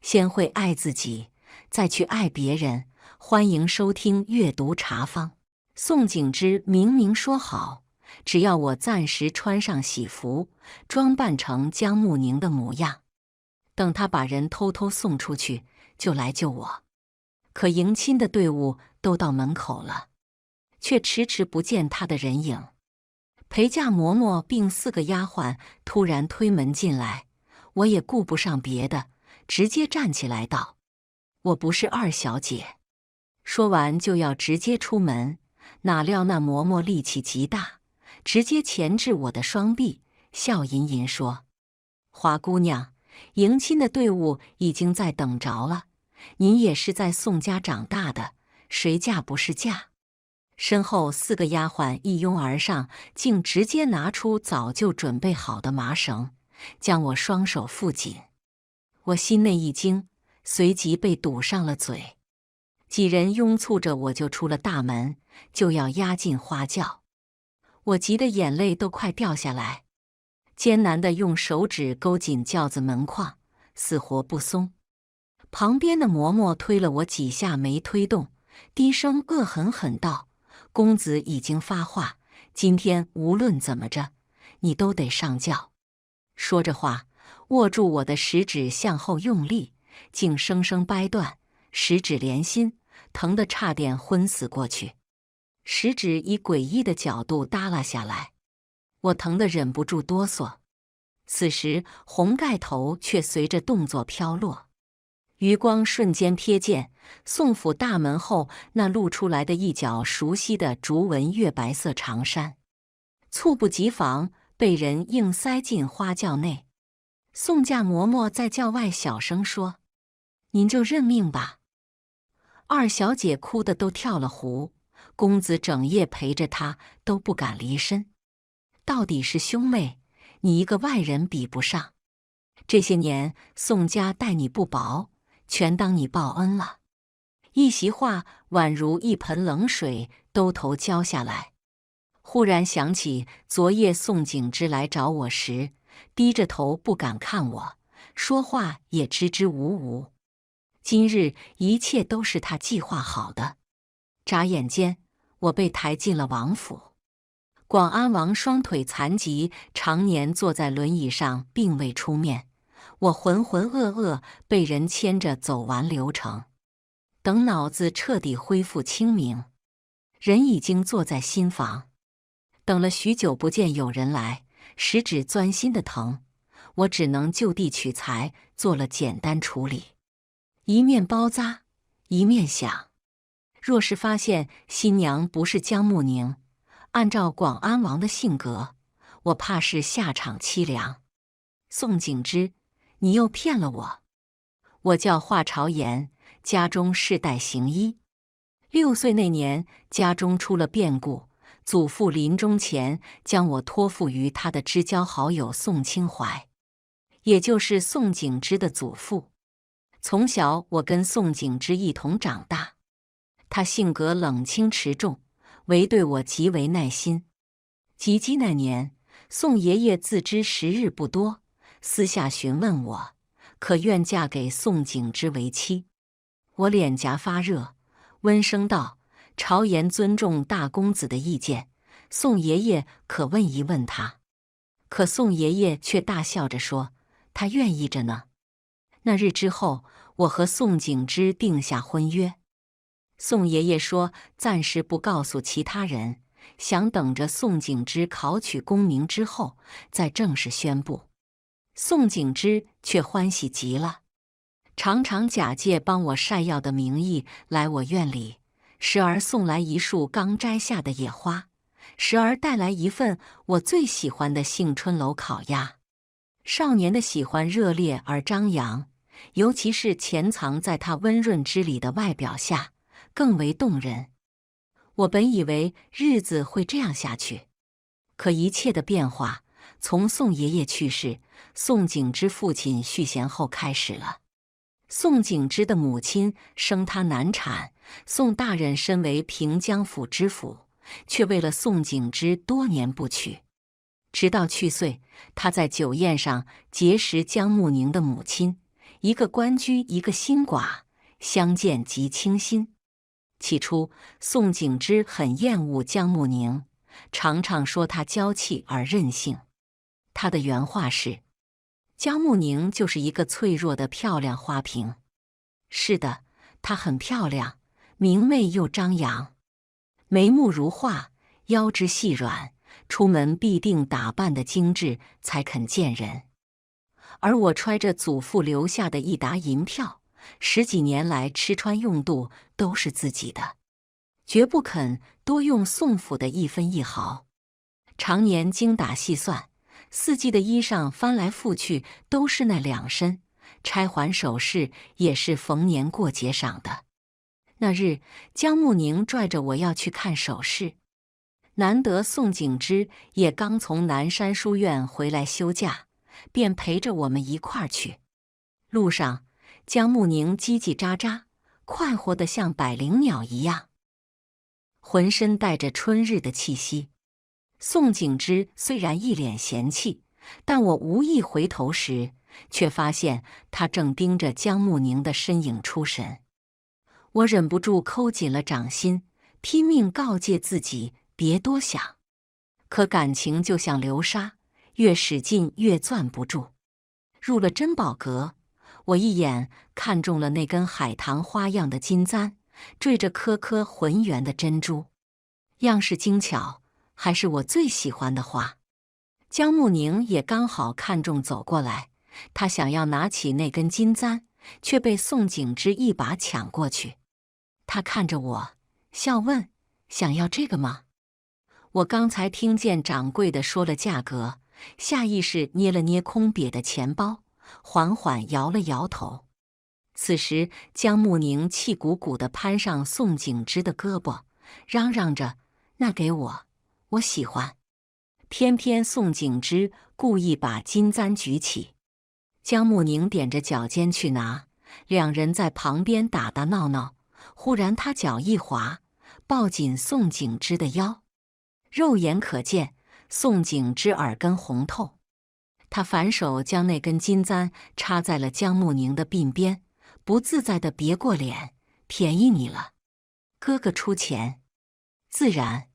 先会爱自己，再去爱别人。欢迎收听阅读茶坊。宋景之明明说好，只要我暂时穿上喜服，装扮成江慕宁的模样，等他把人偷偷送出去，就来救我。可迎亲的队伍都到门口了，却迟迟不见他的人影。陪嫁嬷嬷并4个丫鬟突然推门进来，我也顾不上别的，直接站起来道：“我不是二小姐。”说完就要直接出门，哪料那嬷嬷力气极大，直接钳制我的双臂，笑吟吟说：“华姑娘，迎亲的队伍已经在等着了，您也是在宋家长大的，谁嫁不是嫁？”身后4个丫鬟一拥而上，竟直接拿出早就准备好的麻绳，将我双手缚紧。我心内一惊，随即被堵上了嘴。几人拥簇着我就出了大门，就要押进花轿。我急得眼泪都快掉下来，艰难地用手指勾紧轿子门框，死活不松。旁边的嬷嬷推了我几下没推动，低声恶狠狠道：“公子已经发话，今天无论怎么着，你都得上轿。”说着话，握住我的食指向后用力，竟生生掰断，食指连心，疼得差点昏死过去。食指以诡异的角度耷拉下来，我疼得忍不住哆嗦。此时红盖头却随着动作飘落，余光瞬间瞥见宋府大门后那露出来的一角熟悉的竹纹月白色长衫，猝不及防被人硬塞进花轿内。宋家嬷嬷在轿外小声说：“您就认命吧。”二小姐哭得都跳了湖，公子整夜陪着她都不敢离身。到底是兄妹，你一个外人比不上。这些年宋家待你不薄，全当你报恩了。一席话宛如一盆冷水兜头浇下来。忽然想起昨夜宋景之来找我时，低着头不敢看我，说话也支支吾吾。今日一切都是他计划好的。眨眼间，我被抬进了王府。广安王双腿残疾，常年坐在轮椅上，并未出面。我浑浑噩噩被人牵着走完流程。等脑子彻底恢复清明，人已经坐在新房。等了许久不见有人来，食指钻心的疼，我只能就地取材，做了简单处理。一面包扎，一面想，若是发现新娘不是江慕宁，按照广安王的性格，我怕是下场凄凉。宋景之，你又骗了我。我叫华朝言，家中世代行医。6岁那年，家中出了变故，祖父临终前将我托付于他的知交好友宋清怀，也就是宋景之的祖父。从小我跟宋景之一同长大，他性格冷清持重，唯对我极为耐心。及笄那年，宋爷爷自知时日不多，私下询问我，可愿嫁给宋景之为妻。我脸颊发热，温声道：“朝言尊重大公子的意见，宋爷爷可问一问他。”可宋爷爷却大笑着说：“他愿意着呢。”那日之后，我和宋景之定下婚约。宋爷爷说暂时不告诉其他人，想等着宋景之考取功名之后再正式宣布。宋景之却欢喜极了，常常假借帮我晒药的名义来我院里，时而送来一束刚摘下的野花，时而带来一份我最喜欢的杏春楼烤鸭。少年的喜欢热烈而张扬，尤其是潜藏在他温润之礼的外表下，更为动人。我本以为日子会这样下去，可一切的变化从宋爷爷去世、宋景之父亲续弦后开始了。宋景之的母亲生他难产，宋大人身为平江府知府，却为了宋景之多年不娶。直到去岁，他在酒宴上结识江慕宁的母亲，一个官居，一个新寡，相见极倾心。起初，宋景之很厌恶江慕宁，常常说她娇气而任性。他的原话是：江慕宁就是一个脆弱的漂亮花瓶。是的，她很漂亮，明媚又张扬，眉目如画，腰肢细软，出门必定打扮得精致才肯见人。而我揣着祖父留下的一沓银票，10几年来吃穿用度都是自己的，绝不肯多用宋府的一分一毫。常年精打细算，4季的衣裳翻来覆去都是那2身，钗环首饰也是逢年过节赏的。那日，江慕宁拽着我要去看首饰，难得宋景之也刚从南山书院回来休假，便陪着我们一块儿去。路上，江慕宁叽叽喳喳，快活得像百灵鸟一样，浑身带着春日的气息。宋景之虽然一脸嫌弃，但我无意回头时，却发现他正盯着江慕宁的身影出神。我忍不住抠紧了掌心，拼命告诫自己别多想。可感情就像流沙，越使劲越攥不住。入了珍宝阁，我一眼看中了那根海棠花样的金簪，缀着颗颗浑圆的珍珠，样式精巧，还是我最喜欢的花。江慕宁也刚好看中，走过来，他想要拿起那根金簪，却被宋景之一把抢过去。他看着我，笑问：“想要这个吗？”我刚才听见掌柜的说了价格，下意识捏了捏空瘪的钱包，缓缓摇了摇头。此时，江慕宁气鼓鼓地攀上宋景之的胳膊，嚷嚷着：“那给我，我喜欢。”偏偏宋景之故意把金簪举起，江慕宁踮着脚尖去拿，两人在旁边打打闹闹。忽然他脚一滑，抱紧宋景之的腰，肉眼可见宋景之耳根红透。他反手将那根金簪插在了江慕宁的鬓边，不自在地别过脸：“便宜你了，哥哥出钱。”自然。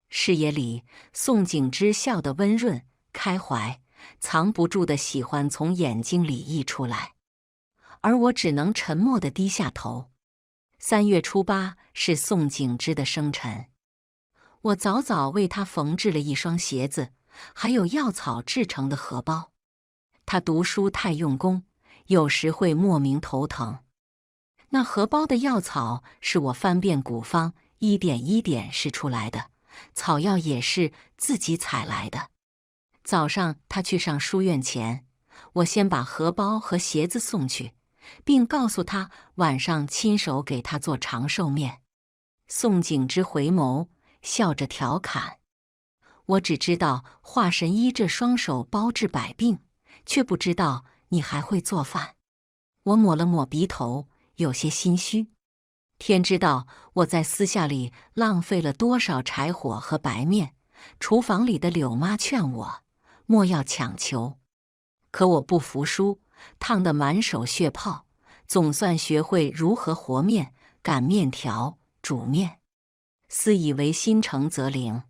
视野里，宋景之笑得温润开怀，藏不住的喜欢从眼睛里溢出来，而我只能沉默地低下头。3月初8是宋景之的生辰，我早早为他缝制了一双鞋子，还有药草制成的荷包。他读书太用功，有时会莫名头疼。那荷包的药草是我翻遍古方，一点一点试出来的，草药也是自己采来的。早上他去上书院前，我先把荷包和鞋子送去，并告诉他晚上亲手给他做长寿面。宋景之回眸，笑着调侃：“我只知道华神医这双手包治百病，却不知道你还会做饭。”我抹了抹鼻头，有些心虚。天知道我在私下里浪费了多少柴火和白面。厨房里的柳妈劝我莫要强求，可我不服输，烫得满手血泡，总算学会如何和面、擀面条、煮面。私以为心诚则灵，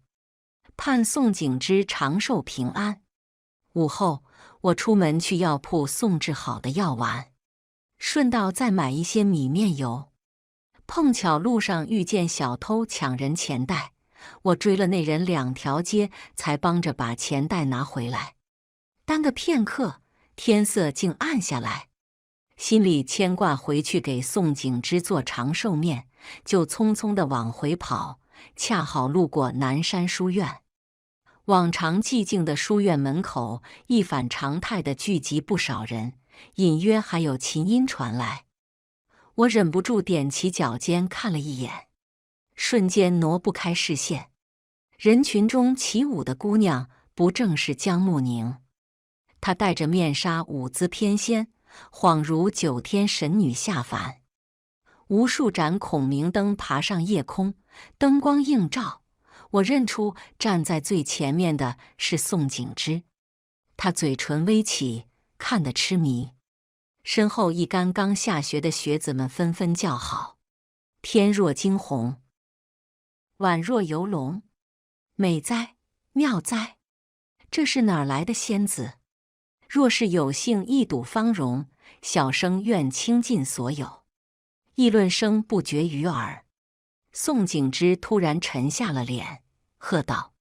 盼宋景之长寿平安。午后，我出门去药铺送制好的药丸，顺道再买一些米面油。碰巧路上遇见小偷抢人钱袋，我追了那人2条街，才帮着把钱袋拿回来。耽个片刻，天色竟暗下来，心里牵挂回去给宋景之做长寿面，就匆匆地往回跑，恰好路过南山书院。往常寂静的书院门口，一反常态地聚集不少人，隐约还有琴音传来。我忍不住踮起脚尖看了一眼，瞬间挪不开视线。人群中起舞的姑娘，不正是江慕宁？她戴着面纱，舞姿翩跹，恍如9天神女下凡。无数盏孔明灯爬上夜空，灯光映照，我认出站在最前面的是宋景之。她嘴唇微起，看得痴迷。身后一干刚下学的学子们纷纷叫好：天若惊鸿，宛若游龙，美哉，妙哉！这是哪儿来的仙子？若是有幸一睹芳容，小生愿倾尽所有。议论声不绝于耳。宋景之突然沉下了脸，喝道：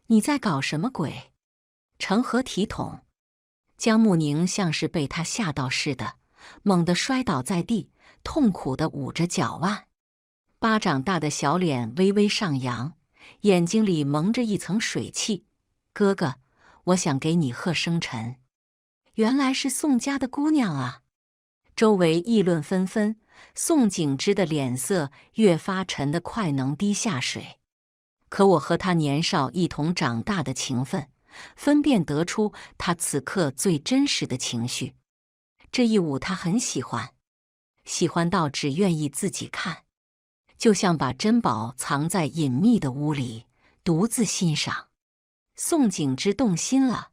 你在搞什么鬼？成何体统？江慕宁像是被他吓到似的，猛地摔倒在地，痛苦地捂着脚腕，巴掌大的小脸微微上扬，眼睛里蒙着一层水汽。哥哥，我想给你贺生辰。原来是宋家的姑娘啊！周围议论纷纷，宋景之的脸色越发沉得快能滴下水。可我和他年少一同长大的情分，分辨得出他此刻最真实的情绪。这一舞他很喜欢，喜欢到只愿意自己看，就像把珍宝藏在隐秘的屋里，独自欣赏。宋景之动心了，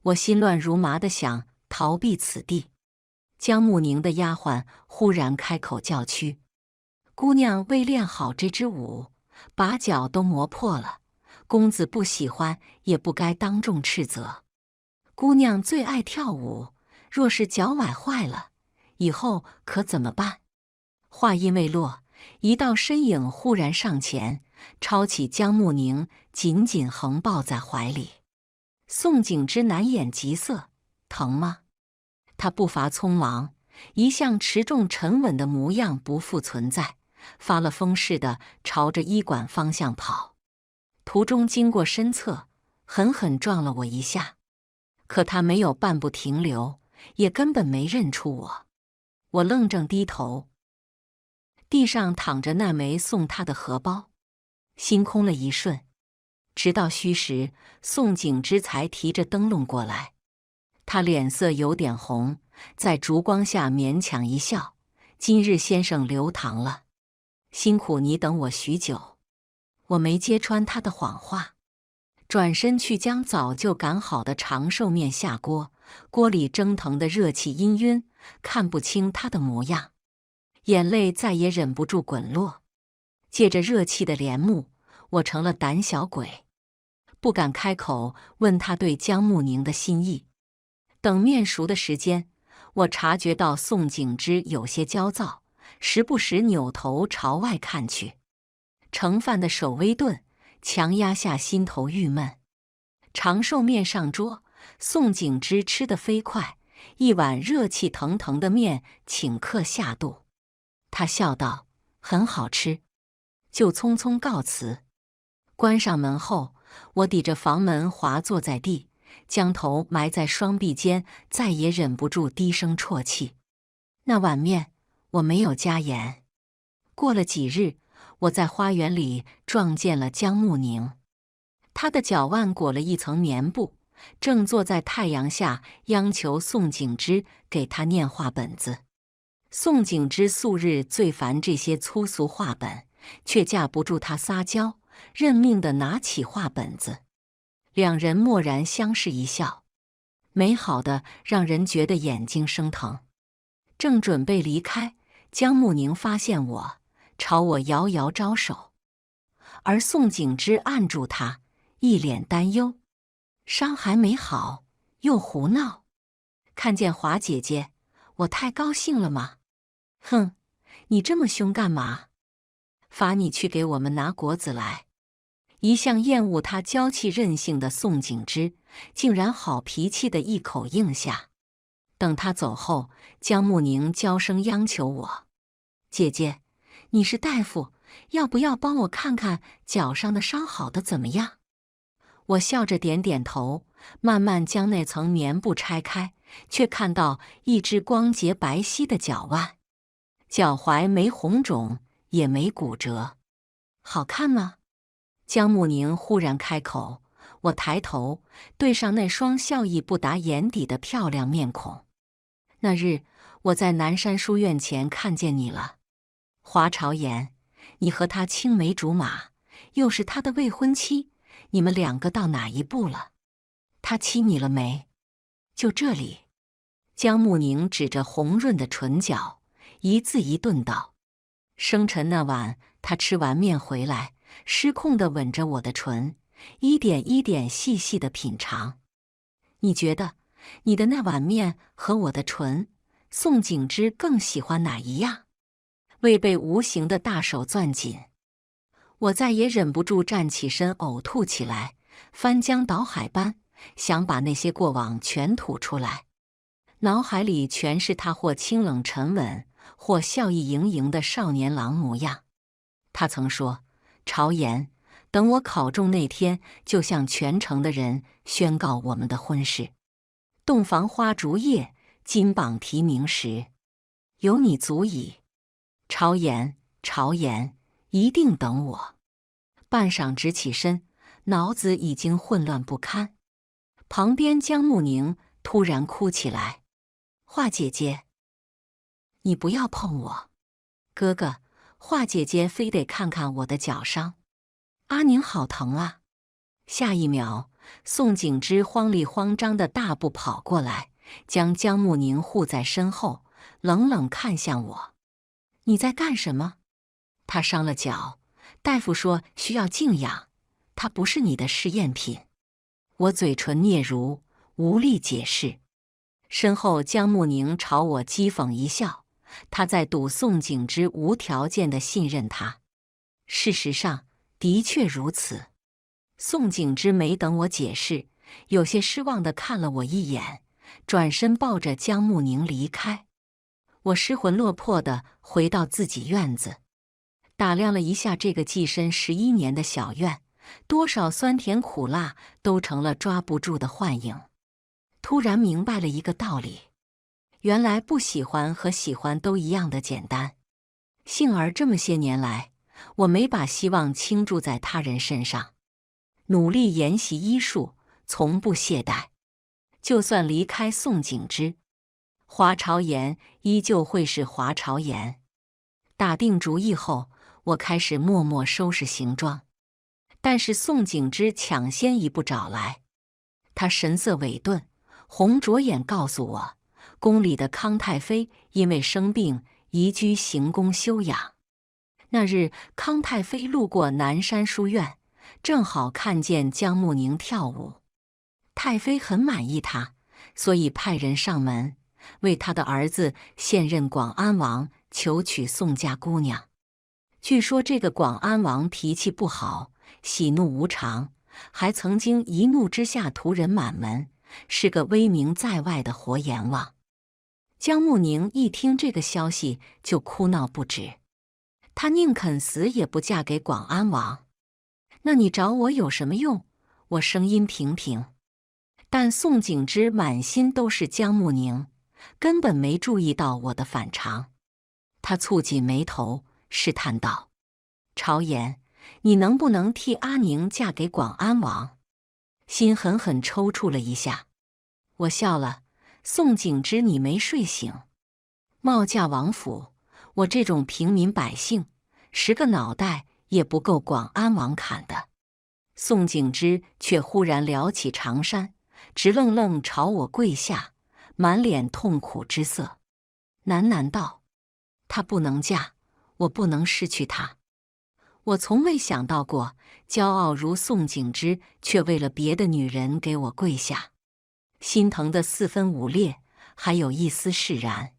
我心乱如麻地想逃避此地。江慕宁的丫鬟忽然开口叫屈：姑娘未练好这支舞，把脚都磨破了，公子不喜欢也不该当众斥责。姑娘最爱跳舞，若是脚崴坏了，以后可怎么办？话音未落，一道身影忽然上前，抄起江慕宁，紧紧横抱在怀里。宋景之难掩急色，疼吗？他步伐匆忙，一向持重沉稳的模样不复存在，发了疯似的朝着医馆方向跑。途中经过身侧，狠狠撞了我一下，可他没有半步停留，也根本没认出我。我愣怔低头，地上躺着那枚送他的荷包，心空了一瞬。直到虚时，宋景之才提着灯笼过来。他脸色有点红，在烛光下勉强一笑：今日先生留堂了，辛苦你等我许久。我没揭穿他的谎话，转身去将早就擀好的长寿面下锅，锅里蒸腾的热气氤氲，看不清他的模样，眼泪再也忍不住滚落。借着热气的帘幕，我成了胆小鬼，不敢开口问他对江慕宁的心意。等面熟的时间，我察觉到宋景之有些焦躁，时不时扭头朝外看去。盛饭的手微顿，强压下心头郁闷。长寿面上桌，宋景之吃得飞快，一碗热气腾腾的面顷刻下肚。他笑道：很好吃，就匆匆告辞。关上门后，我抵着房门滑坐在地，将头埋在双臂间，再也忍不住低声啜泣。那碗面我没有加盐。过了几日，我在花园里撞见了江慕宁，他的脚腕裹了一层棉布，正坐在太阳下央求宋景之给他念话本子。宋景之素日最烦这些粗俗话本，却架不住他撒娇，认命地拿起话本子。两人蓦然相视一笑，美好的让人觉得眼睛生疼。正准备离开，江慕宁发现我，朝我遥遥招手，而宋景之按住他，一脸担忧：伤还没好，又胡闹。看见华姐姐，我太高兴了吗？哼，你这么凶干嘛？罚你去给我们拿果子来。一向厌恶他娇气任性的宋景之，竟然好脾气的一口应下。等他走后，江慕宁娇声央求我：姐姐，你是大夫，要不要帮我看看脚上的伤好的怎么样？我笑着点点头，慢慢将那层棉布拆开，却看到一只光洁白皙的脚腕，脚踝没红肿，也没骨折。好看吗？江慕宁忽然开口，我抬头对上那双笑意不达眼底的漂亮面孔。那日我在南山书院前看见你了，华朝言，你和他青梅竹马，又是他的未婚妻，你们两个到哪一步了？他欺你了没？就这里。江慕宁指着红润的唇角，一字一顿道：“生辰那晚，他吃完面回来，失控地吻着我的唇，一点一点细细地品尝。你觉得，你的那碗面和我的唇，宋景之更喜欢哪一样？”胃被无形的大手攥紧，我再也忍不住站起身呕吐起来，翻江倒海般想把那些过往全吐出来。脑海里全是他或清冷沉稳，或笑意盈盈的少年郎模样。他曾说：“朝颜，等我考中那天，就向全城的人宣告我们的婚事。洞房花烛夜，金榜题名时，有你足矣。朝颜，朝颜，一定等我。”半晌直起身，脑子已经混乱不堪。旁边江慕宁突然哭起来：“华姐姐，你不要碰我！哥哥，华姐姐非得看看我的脚伤。阿宁好疼啊！”下一秒，宋景之慌里慌张的大步跑过来，将江慕宁护在身后，冷冷看向我：“你在干什么？他伤了脚，大夫说需要静养，他不是你的试验品。”我嘴唇嗫嚅，无力解释。身后江慕宁朝我讥讽一笑，他在赌宋景之无条件的信任他。事实上，的确如此。宋景之没等我解释，有些失望地看了我一眼，转身抱着江慕宁离开。我失魂落魄地回到自己院子，打量了一下这个寄身11年的小院，多少酸甜苦辣都成了抓不住的幻影。突然明白了一个道理，原来不喜欢和喜欢都一样的简单。幸而这么些年来，我没把希望倾注在他人身上，努力研习医术，从不懈怠。就算离开宋景之，华朝颜依旧会是华朝颜。打定主意后，我开始默默收拾行装。但是宋景之抢先一步找来，他神色委顿，红着眼告诉我，宫里的康太妃因为生病移居行宫休养。那日康太妃路过南山书院，正好看见江慕宁跳舞，太妃很满意他，所以派人上门为他的儿子现任广安王求娶宋家姑娘。据说这个广安王脾气不好，喜怒无常，还曾经一怒之下屠人满门，是个威名在外的活阎王。江慕宁一听这个消息就哭闹不止，她宁肯死也不嫁给广安王。那你找我有什么用？我声音平平。但宋景之满心都是江慕宁，根本没注意到我的反常。他蹙紧眉头，试探道：“朝颜，你能不能替阿宁嫁给广安王？”心狠狠抽搐了一下。我笑了：“宋景之，你没睡醒？冒嫁王府，我这种平民百姓，10个脑袋也不够广安王砍的。”宋景之却忽然撩起长衫，直愣愣朝我跪下，满脸痛苦之色，喃喃道：“她不能嫁，我不能失去她。”我从未想到过，骄傲如宋景之却为了别的女人给我跪下，心疼得4分5裂，还有一丝释然。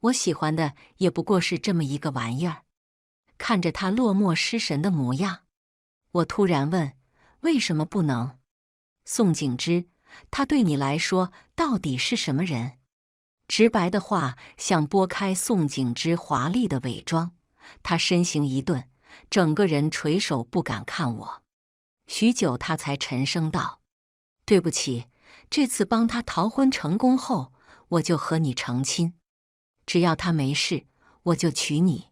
我喜欢的也不过是这么一个玩意儿。看着他落寞失神的模样，我突然问：“为什么不能？”宋景之，他对你来说到底是什么人？直白的话像拨开宋景之华丽的伪装，他身形一顿，整个人垂首不敢看我。许久，他才沉声道：“对不起，这次帮他逃婚成功后，我就和你成亲。只要他没事，我就娶你。”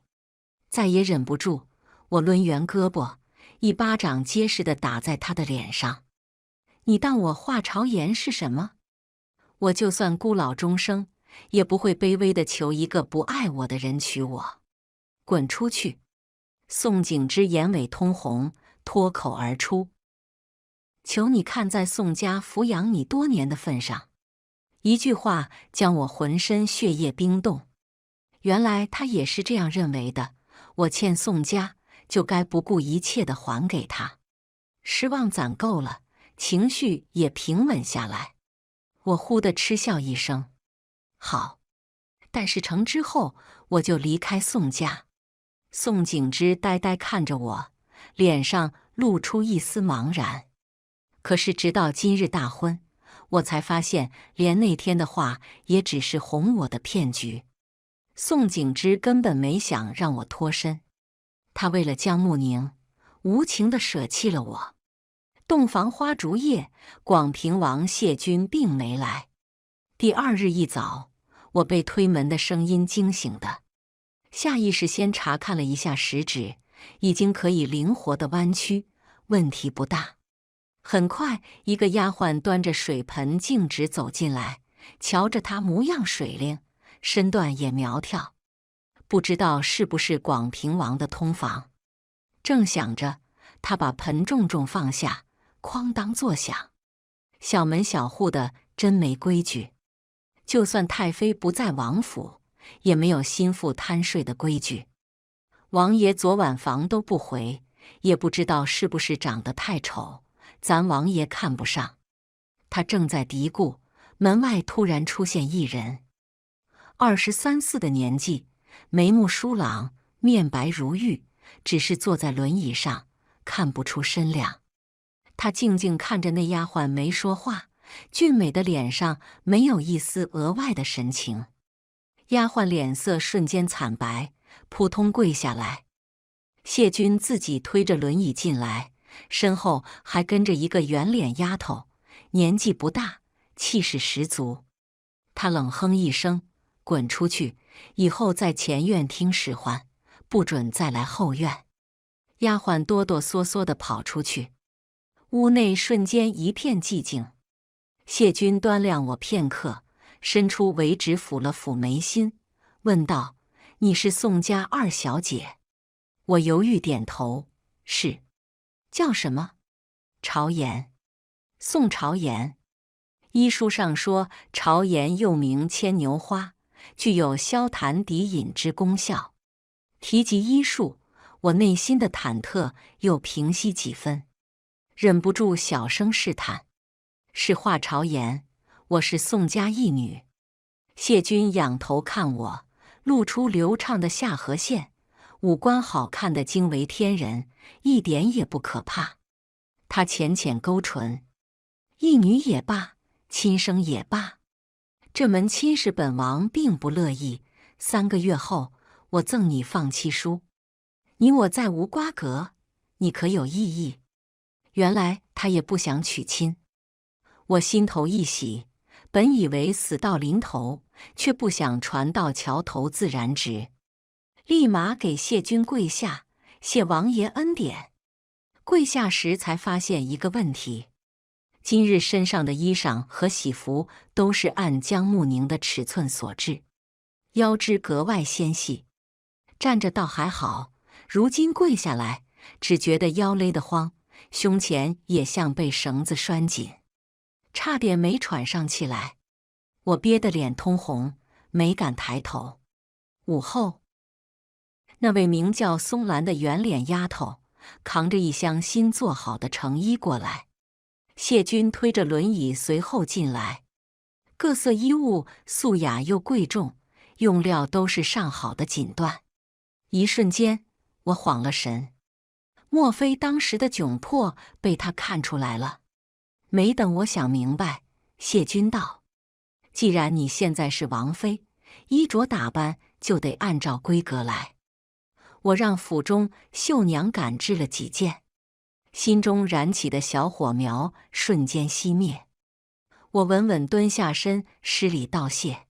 再也忍不住，我抡圆胳膊，一巴掌结实地打在他的脸上。“你当我华朝颜是什么？我就算孤老终生，也不会卑微地求一个不爱我的人娶我。滚出去！”宋景之眼尾通红，脱口而出：“求你看在宋家抚养你多年的份上，一句话将我浑身血液冰冻。原来他也是这样认为的，我欠宋家，就该不顾一切地还给他。失望攒够了，情绪也平稳下来。我忽地嗤笑一声，好。但事成之后，我就离开宋家。宋景之呆呆看着我，脸上露出一丝茫然。可是直到今日大婚，我才发现，连那天的话也只是哄我的骗局。宋景之根本没想让我脱身，他为了江慕宁，无情地舍弃了我。洞房花烛夜，广平王谢军并没来。第二日一早，我被推门的声音惊醒的，下意识先查看了一下食指，已经可以灵活地弯曲，问题不大。很快，一个丫鬟端着水盆径直走进来，瞧着她模样水灵，身段也苗条，不知道是不是广平王的通房。正想着，她把盆重重放下，哐当作响。小门小户的真没规矩，就算太妃不在王府，也没有心腹贪睡的规矩。王爷昨晚房都不回，也不知道是不是长得太丑，咱王爷看不上。他正在嘀咕，门外突然出现一人，23、24的年纪，眉目疏朗，面白如玉，只是坐在轮椅上，看不出身量。他静静看着那丫鬟，没说话，俊美的脸上没有一丝额外的神情。丫鬟脸色瞬间惨白，扑通跪下来。谢军自己推着轮椅进来，身后还跟着一个圆脸丫头，年纪不大，气势十足。他冷哼一声，滚出去，以后在前院听使唤，不准再来后院。丫鬟哆哆嗦嗦地跑出去，屋内瞬间一片寂静。谢军端量我片刻，伸出尾指抚了抚眉心，问道：“你是宋家二小姐？”我犹豫点头：“是。”“叫什么？”“朝颜。”“宋朝颜。”医书上说，朝颜又名牵牛花，具有消痰抵饮之功效。提及医术，我内心的忐忑又平息几分，忍不住小声试探：“是华朝颜，我是宋家义女。”谢军仰头看我，露出流畅的下颌线，五官好看得惊为天人，一点也不可怕。他浅浅勾唇：“义女也罢，亲生也罢，这门亲事本王并不乐意。3个月后，我赠你放弃书，你我再无瓜葛，你可有异议？”原来他也不想娶亲。我心头一喜，本以为死到临头，却不想船到桥头自然直，立马给谢军跪下，谢王爷恩典。跪下时才发现一个问题，今日身上的衣裳和喜服都是按江慕宁的尺寸所制，腰肢格外纤细。站着倒还好，如今跪下来，只觉得腰勒得慌，胸前也像被绳子拴紧，差点没喘上气来。我憋得脸通红，没敢抬头。午后，那位名叫松兰的圆脸丫头扛着一箱新做好的成衣过来，谢军推着轮椅随后进来。各色衣物素雅又贵重，用料都是上好的锦缎。一瞬间，我晃了神，莫非当时的窘迫被他看出来了？没等我想明白，谢军道：“既然你现在是王妃，衣着打扮就得按照规格来。”我让府中绣娘赶制了几件，心中燃起的小火苗瞬间熄灭。我稳稳蹲下身，施礼道谢。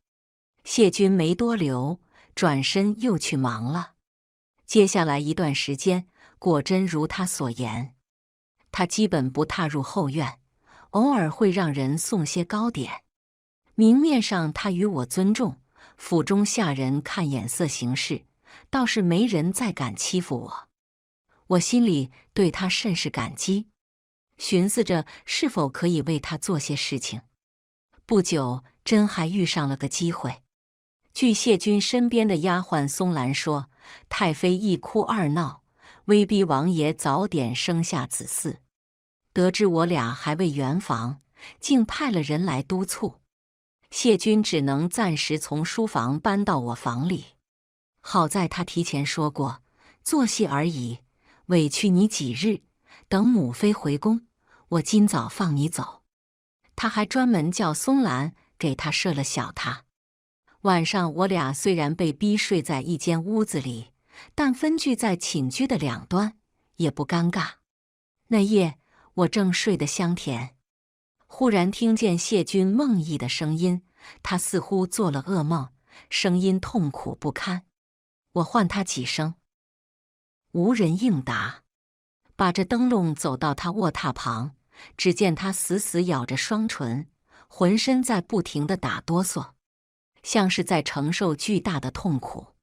谢军没多留，转身又去忙了。接下来一段时间，果真如他所言，他基本不踏入后院，偶尔会让人送些糕点。明面上他与我尊重，府中下人看眼色行事，倒是没人再敢欺负我。我心里对他甚是感激，寻思着是否可以为他做些事情。不久，真还遇上了个机会。据谢君身边的丫鬟松兰说，太妃一哭二闹，威逼王爷早点生下子嗣。得知我俩还未圆房，竟派了人来督促。谢君只能暂时从书房搬到我房里。好在他提前说过，做戏而已，委屈你几日，等母妃回宫，我今早放你走。他还专门叫松兰给他设了小榻。晚上我俩虽然被逼睡在一间屋子里，但分居在寝居的两端，也不尴尬。那夜我正睡得香甜，忽然听见谢君梦呓的声音，他似乎做了噩梦，声音痛苦不堪。我唤他几声，无人应答。把着灯笼走到他卧榻旁，只见他死死咬着双唇，浑身在不停地打哆嗦，像是在承受巨大的痛苦。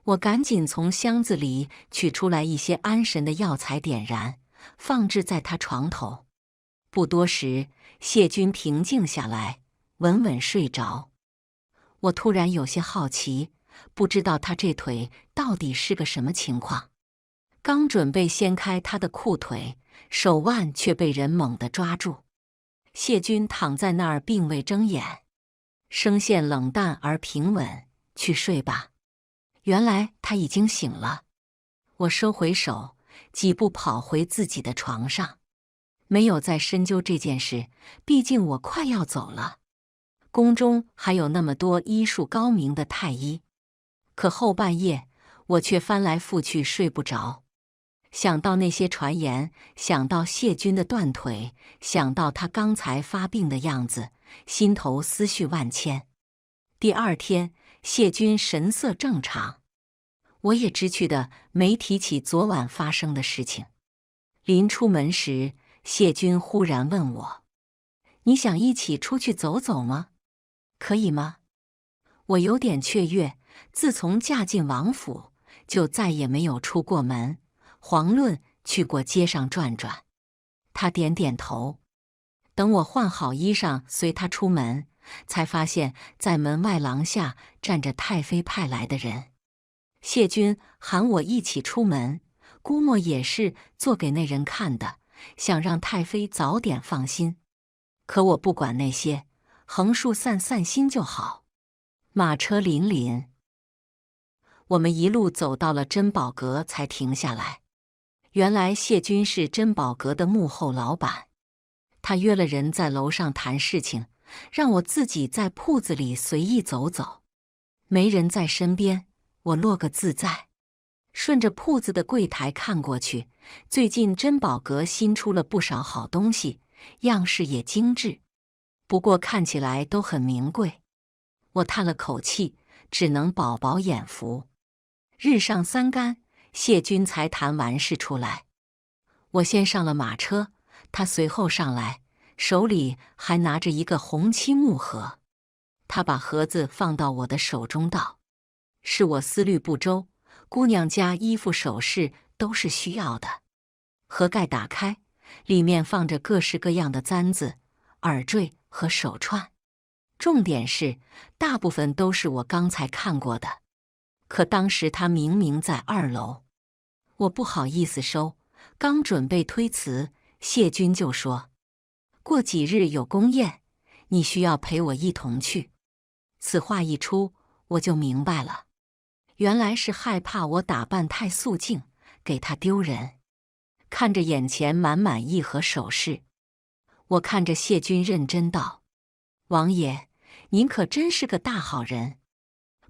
我赶紧从箱子里取出来一些安神的药材，点燃，放置在他床头。不多时，谢君平静下来，稳稳睡着。我突然有些好奇，不知道他这腿到底是个什么情况。刚准备掀开他的裤腿，手腕却被人猛地抓住。谢君躺在那儿并未睁眼，声线冷淡而平稳：“去睡吧。”原来他已经醒了。我收回手，几步跑回自己的床上，没有再深究这件事，毕竟我快要走了。宫中还有那么多医术高明的太医，可后半夜我却翻来覆去睡不着。想到那些传言，想到谢君的断腿，想到他刚才发病的样子，心头思绪万千。第二天，谢君神色正常，我也知趣的没提起昨晚发生的事情。临出门时，谢君忽然问我：“你想一起出去走走吗？可以吗？”我有点雀跃，自从嫁进王府，就再也没有出过门，遑论去过街上转转。他点点头。等我换好衣裳随他出门，才发现在门外廊下站着太妃派来的人。谢君喊我一起出门，估摸也是做给那人看的，想让太妃早点放心。可我不管那些，横竖散散心就好。马车辚辚，我们一路走到了珍宝阁才停下来。原来谢君是珍宝阁的幕后老板，他约了人在楼上谈事情，让我自己在铺子里随意走走。没人在身边，我落个自在。顺着铺子的柜台看过去，最近珍宝阁新出了不少好东西，样式也精致，不过看起来都很名贵。我叹了口气，只能饱饱眼福。日上三竿，谢君才谈完事出来。我先上了马车，他随后上来，手里还拿着一个红漆木盒。他把盒子放到我的手中道：“是我思虑不周，姑娘家衣服首饰都是需要的。”盒盖打开，里面放着各式各样的簪子、耳坠和手串。重点是，大部分都是我刚才看过的。可当时他明明在2楼，我不好意思收，刚准备推辞，谢君就说：“过几日有宫宴，你需要陪我一同去。”此话一出，我就明白了，原来是害怕我打扮太素净，给他丢人。看着眼前满满一盒首饰，我看着谢君认真道：“王爷，您可真是个大好人。”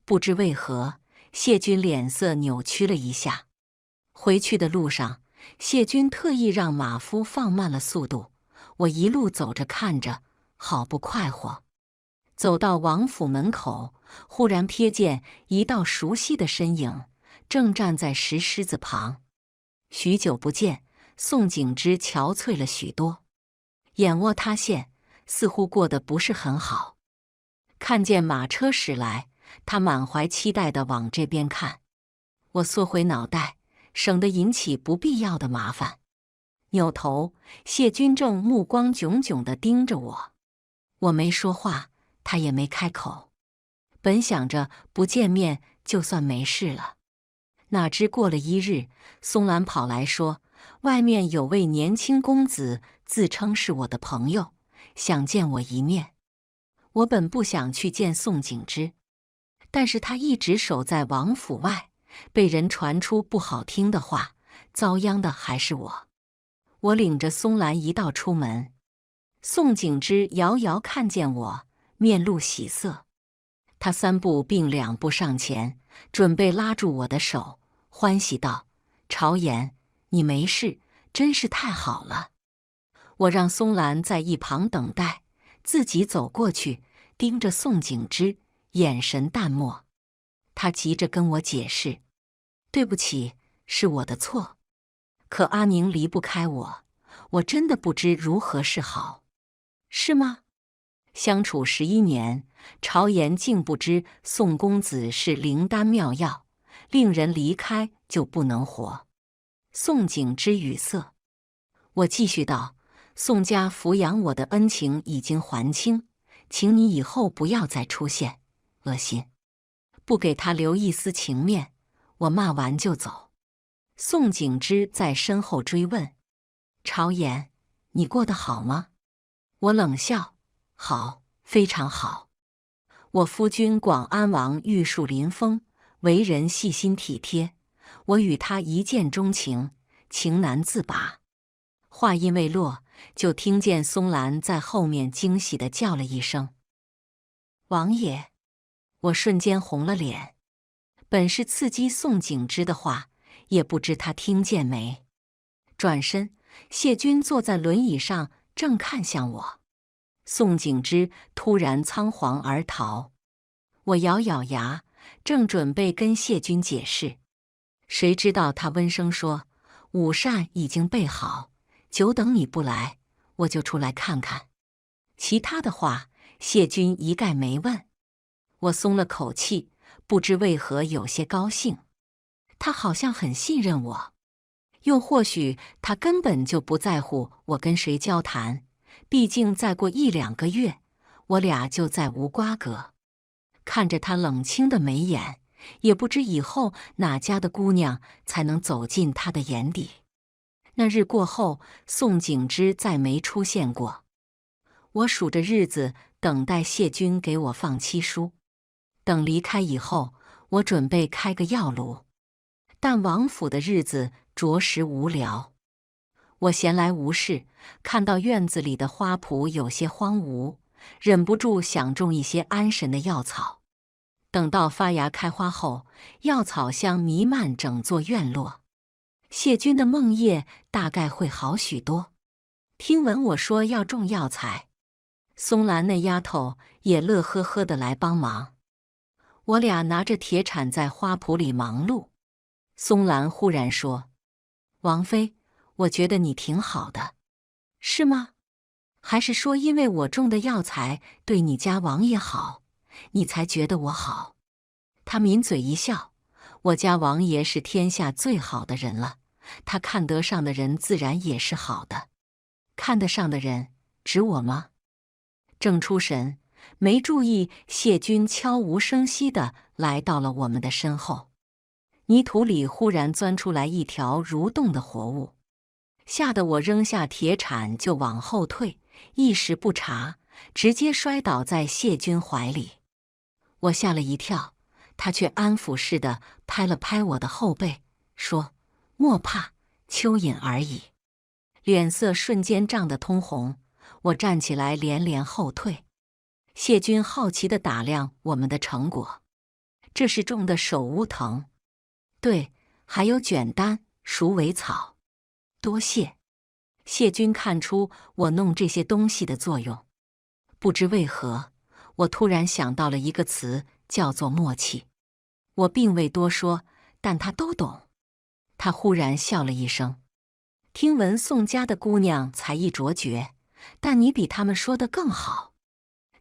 不知为何，谢君脸色扭曲了一下。回去的路上，谢君特意让马夫放慢了速度，我一路走着看着，好不快活。走到王府门口，忽然瞥见一道熟悉的身影，正站在石狮子旁。许久不见，宋景之憔悴了许多，眼窝塌陷，似乎过得不是很好。看见马车驶来，他满怀期待地往这边看。我缩回脑袋，省得引起不必要的麻烦。扭头，谢君正目光炯炯地盯着我。我没说话，他也没开口。本想着不见面就算没事了，哪知过了一日，松兰跑来说，外面有位年轻公子自称是我的朋友，想见我一面。我本不想去见宋景之，但是他一直守在王府外，被人传出不好听的话，遭殃的还是我。我领着松兰一道出门，宋景之遥遥看见我，面露喜色。他3步并2步上前，准备拉住我的手，欢喜道：“朝颜，你没事，真是太好了。”我让松兰在一旁等待，自己走过去，盯着宋景之，眼神淡漠。他急着跟我解释：“对不起，是我的错。可阿宁离不开我，我真的不知如何是好。”是吗？相处11年，朝颜竟不知宋公子是灵丹妙药，令人离开就不能活。宋景之语塞。我继续道：“宋家抚养我的恩情已经还清，请你以后不要再出现，恶心！不给他留一丝情面。”我骂完就走。宋景之在身后追问：“朝颜，你过得好吗？”我冷笑：“好，非常好。我夫君广安王玉树临风，为人细心体贴，我与他一见钟情，情难自拔。”话音未落，就听见松兰在后面惊喜地叫了一声：“王爷！”我瞬间红了脸，本是刺激宋景之的话，也不知他听见没。转身，谢君坐在轮椅上，正看向我。宋景之突然仓皇而逃，我咬咬牙，正准备跟谢君解释，谁知道他温声说：“午膳已经备好，久等你不来，我就出来看看。”其他的话，谢君一概没问。我松了口气，不知为何有些高兴。他好像很信任我，又或许他根本就不在乎我跟谁交谈。毕竟再过1、2个月，我俩就再无瓜葛。看着他冷清的眉眼，也不知以后哪家的姑娘才能走进他的眼底。那日过后，宋景之再没出现过。我数着日子，等待谢君给我放期书。等离开以后，我准备开个药炉，但王府的日子着实无聊。我闲来无事，看到院子里的花圃有些荒芜，忍不住想种一些安神的药草。等到发芽开花后，药草香弥漫整座院落，谢君的梦夜大概会好许多。听闻我说要种药材，松兰那丫头也乐呵呵的来帮忙。我俩拿着铁铲在花圃里忙碌。松兰忽然说：“王妃，我觉得你挺好的。”“是吗？还是说因为我种的药材对你家王爷好，你才觉得我好？”他抿嘴一笑：“我家王爷是天下最好的人了，他看得上的人自然也是好的。看得上的人，指我吗？”正出神，没注意谢君悄无声息地来到了我们的身后。泥土里忽然钻出来一条蠕动的活物，吓得我扔下铁铲就往后退，一时不察，直接摔倒在谢君怀里。我吓了一跳，他却安抚似的拍了拍我的后背，说：“莫怕，蚯蚓而已。”脸色瞬间涨得通红，我站起来连连后退。谢君好奇地打量我们的成果，这是种的手乌藤，对，还有卷丹、鼠尾草。多谢。谢君看出我弄这些东西的作用，不知为何，我突然想到了一个词，叫做默契。我并未多说，但他都懂。他忽然笑了一声：“听闻宋家的姑娘才艺卓绝，但你比他们说的更好。”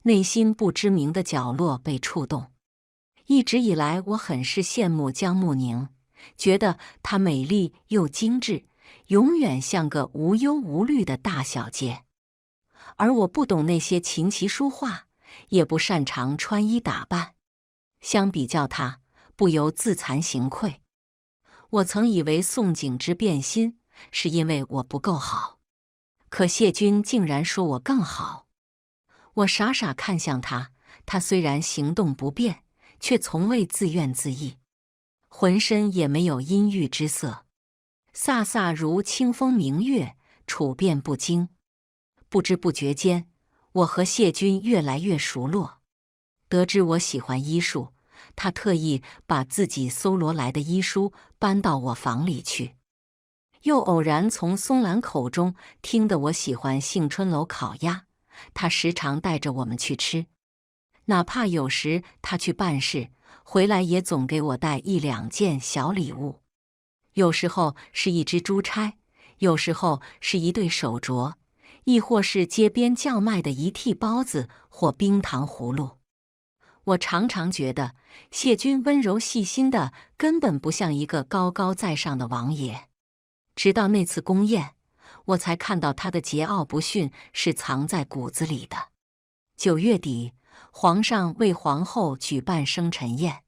内心不知名的角落被触动。一直以来，我很是羡慕江慕宁，觉得她美丽又精致，永远像个无忧无虑的大小姐。而我不懂那些琴棋书画，也不擅长穿衣打扮。相比较他，不由自惭形愧。我曾以为宋景之变心是因为我不够好，可谢君竟然说我更好。我傻傻看向他，他虽然行动不便，却从未自怨自艾，浑身也没有阴郁之色，飒飒如清风明月，处变不惊。不知不觉间，我和谢君越来越熟络。得知我喜欢医术，他特意把自己搜罗来的医书搬到我房里去。又偶然从松兰口中听得我喜欢杏春楼烤鸭，他时常带着我们去吃。哪怕有时他去办事，回来也总给我带1、2件小礼物。有时候是一只珠钗，有时候是一对手镯，亦或是街边叫卖的一屉包子或冰糖葫芦。我常常觉得谢君温柔细心的，根本不像一个高高在上的王爷。直到那次宫宴，我才看到他的桀骜不驯是藏在骨子里的。9月底，皇上为皇后举办生辰宴，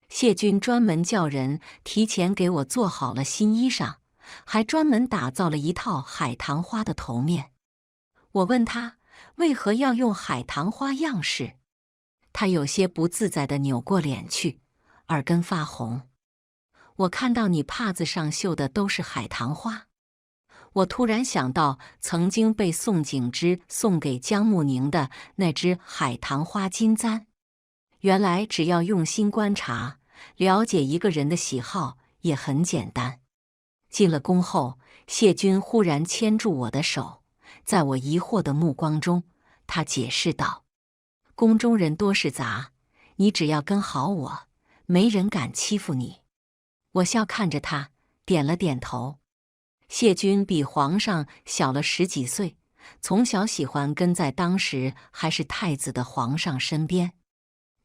谢君专门叫人提前给我做好了新衣裳，还专门打造了一套海棠花的头面。我问他为何要用海棠花样式，他有些不自在地扭过脸去，耳根发红。我看到你帕子上绣的都是海棠花。我突然想到曾经被宋景之送给江慕宁的那只海棠花金簪。原来只要用心观察，了解一个人的喜好也很简单。进了宫后，谢君忽然牵住我的手，在我疑惑的目光中，他解释道：宫中人多事杂，你只要跟好我，没人敢欺负你。我笑看着他，点了点头。谢君比皇上小了10几岁，从小喜欢跟在当时还是太子的皇上身边，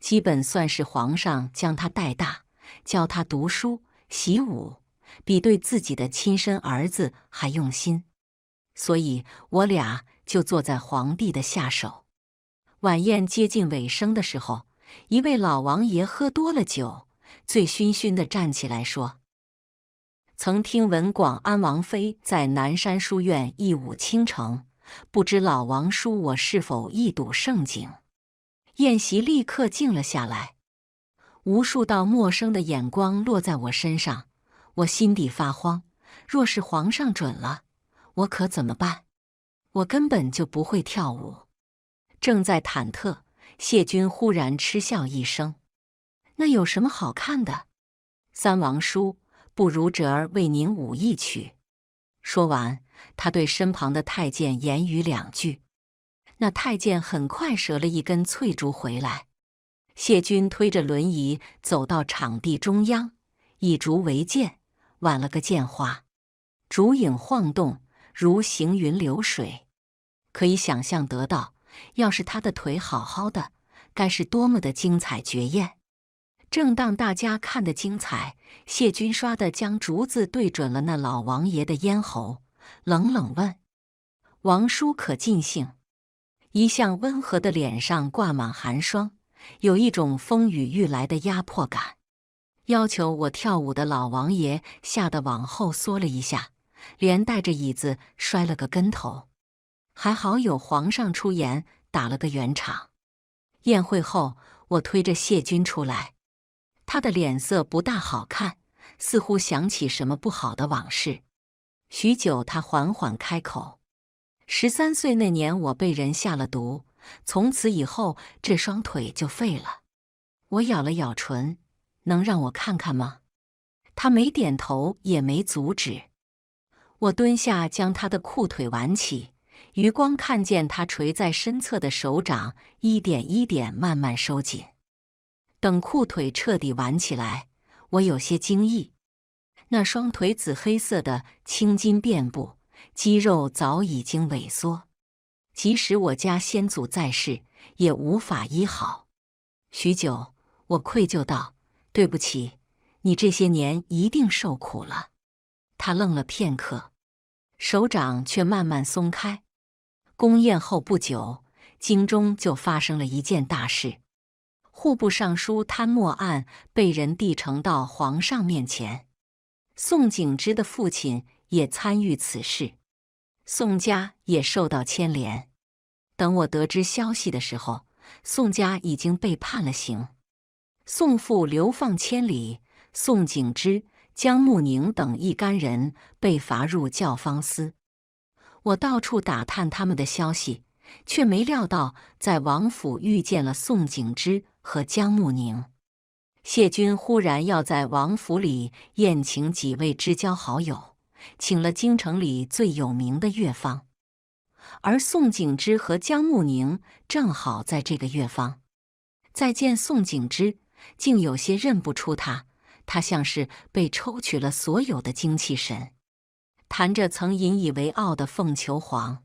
基本算是皇上将他带大，教他读书习武，比对自己的亲生儿子还用心。所以我俩就坐在皇帝的下手。晚宴接近尾声的时候，一位老王爷喝多了酒，醉醺醺地站起来说：曾听闻广安王妃在南山书院一舞倾城，不知老王叔我是否一睹盛景。宴席立刻静了下来，无数道陌生的眼光落在我身上，我心底发慌。若是皇上准了，我可怎么办？我根本就不会跳舞。正在忐忑，谢君忽然嗤笑一声：那有什么好看的？三王叔，不如侄儿为您舞一曲。说完，他对身旁的太监言语2句。那太监很快折了一根翠竹回来。谢君推着轮椅走到场地中央，以竹为剑，挽了个剑花，竹影晃动，如行云流水。可以想象得到，要是他的腿好好的，该是多么的精彩绝艳。正当大家看得精彩，谢君唰地将竹子对准了那老王爷的咽喉，冷冷问：王叔可尽兴？一向温和的脸上挂满寒霜，有一种风雨欲来的压迫感。要求我跳舞的老王爷吓得往后缩了一下，连带着椅子摔了个跟头。还好有皇上出言，打了个圆场。宴会后，我推着谢君出来，他的脸色不大好看，似乎想起什么不好的往事。许久，他缓缓开口：13岁那年，我被人下了毒，从此以后这双腿就废了。我咬了咬唇，能让我看看吗？他没点头，也没阻止。我蹲下，将他的裤腿挽起，余光看见他垂在身侧的手掌一点一点慢慢收紧。等裤腿彻底挽起来，我有些惊异，那双腿紫黑色的青筋遍布，肌肉早已经萎缩，即使我家先祖在世，也无法医好。许久，我愧疚道：对不起，你这些年一定受苦了。他愣了片刻，手掌却慢慢松开。宫宴后不久，京中就发生了一件大事。户部尚书贪墨案被人递呈到皇上面前，宋景之的父亲也参与此事，宋家也受到牵连。等我得知消息的时候，宋家已经被判了刑，宋父流放千里，宋景之、江慕宁等一干人被罚入教坊司。我到处打探他们的消息，却没料到在王府遇见了宋景之和江慕宁。谢军忽然要在王府里宴请几位知交好友，请了京城里最有名的乐坊，而宋景之和江慕宁正好在这个乐坊。再见宋景之，竟有些认不出他，他像是被抽取了所有的精气神，弹着曾引以为傲的凤求凰。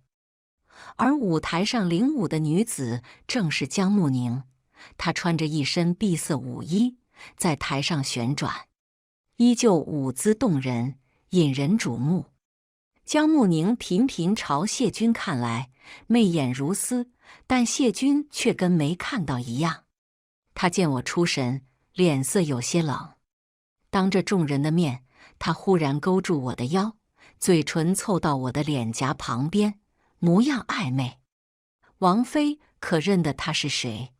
而舞台上领舞的女子正是江慕宁，她穿着一身碧色舞衣，在台上旋转，依旧舞姿动人，引人瞩目。江慕宁频频朝谢军看来，媚眼如丝，但谢军却跟没看到一样。他见我出神，脸色有些冷，当着众人的面，他忽然勾住我的腰，嘴唇凑到我的脸颊旁边，模样暧昧。王妃可认得他是谁？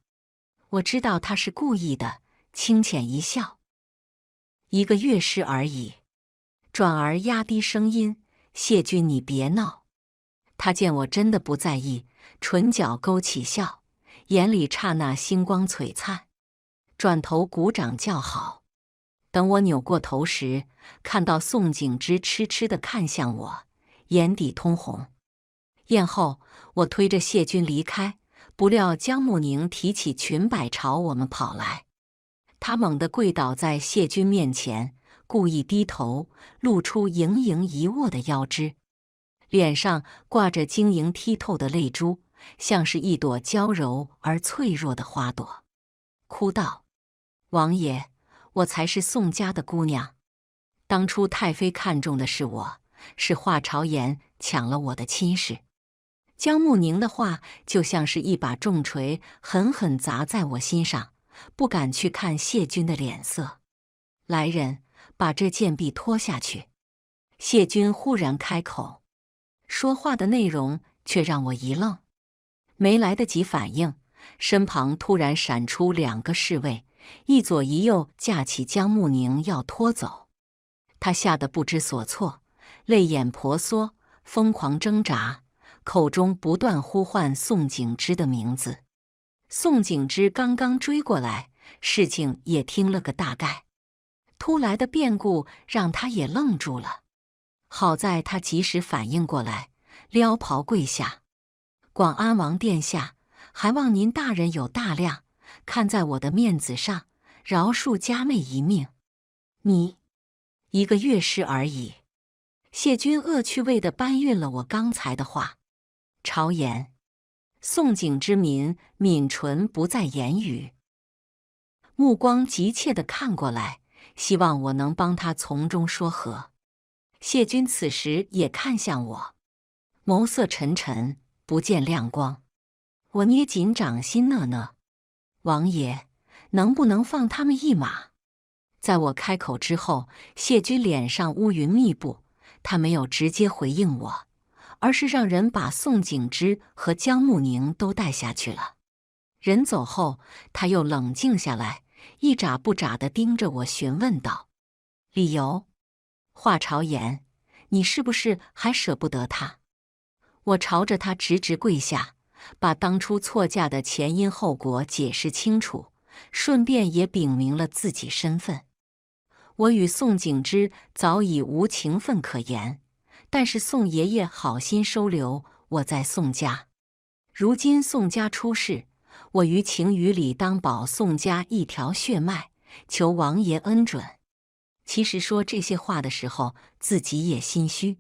我知道他是故意的，轻浅一笑。一个乐师而已。转而压低声音，谢军你别闹。他见我真的不在意，唇角勾起笑，眼里刹那星光璀璨，转头鼓掌叫好。等我扭过头时，看到宋景之痴痴地看向我，眼底通红。宴后，我推着谢军离开，不料江慕宁提起裙摆朝我们跑来，他猛地跪倒在谢军面前，故意低头，露出盈盈一握的腰肢，脸上挂着晶莹剔透的泪珠，像是一朵娇柔而脆弱的花朵，哭道：“王爷，我才是宋家的姑娘，当初太妃看中的是我，是华朝言抢了我的亲事。”江慕宁的话就像是一把重锤，狠狠砸在我心上，不敢去看谢军的脸色。来人，把这贱婢拖下去。谢军忽然开口，说话的内容却让我一愣，没来得及反应，身旁突然闪出2个侍卫，一左一右架起江慕宁要拖走。他吓得不知所措，泪眼婆娑，疯狂挣扎，口中不断呼唤宋景之的名字。宋景之刚刚追过来，事情也听了个大概。突来的变故让他也愣住了，好在他及时反应过来，撩袍跪下：“广安王殿下，还望您大人有大量，看在我的面子上，饶恕家妹一命。你一个乐师而已。”谢军恶趣味地搬运了我刚才的话。朝言。宋景之抿唇不再言语，目光急切地看过来，希望我能帮他从中说和。谢军此时也看向我，眸色沉沉，不见亮光。我捏紧掌心讷讷：“王爷，能不能放他们一马？”在我开口之后，谢军脸上乌云密布，他没有直接回应我，而是让人把宋景之和江慕宁都带下去了。人走后，他又冷静下来，一眨不眨地盯着我询问道：“理由？”华朝言，你是不是还舍不得他？我朝着他直直跪下，把当初错嫁的前因后果解释清楚，顺便也禀明了自己身份。我与宋景之早已无情分可言，但是宋爷爷好心收留我在宋家，如今宋家出事，我于情于理当保宋家一条血脉，求王爷恩准。其实说这些话的时候，自己也心虚。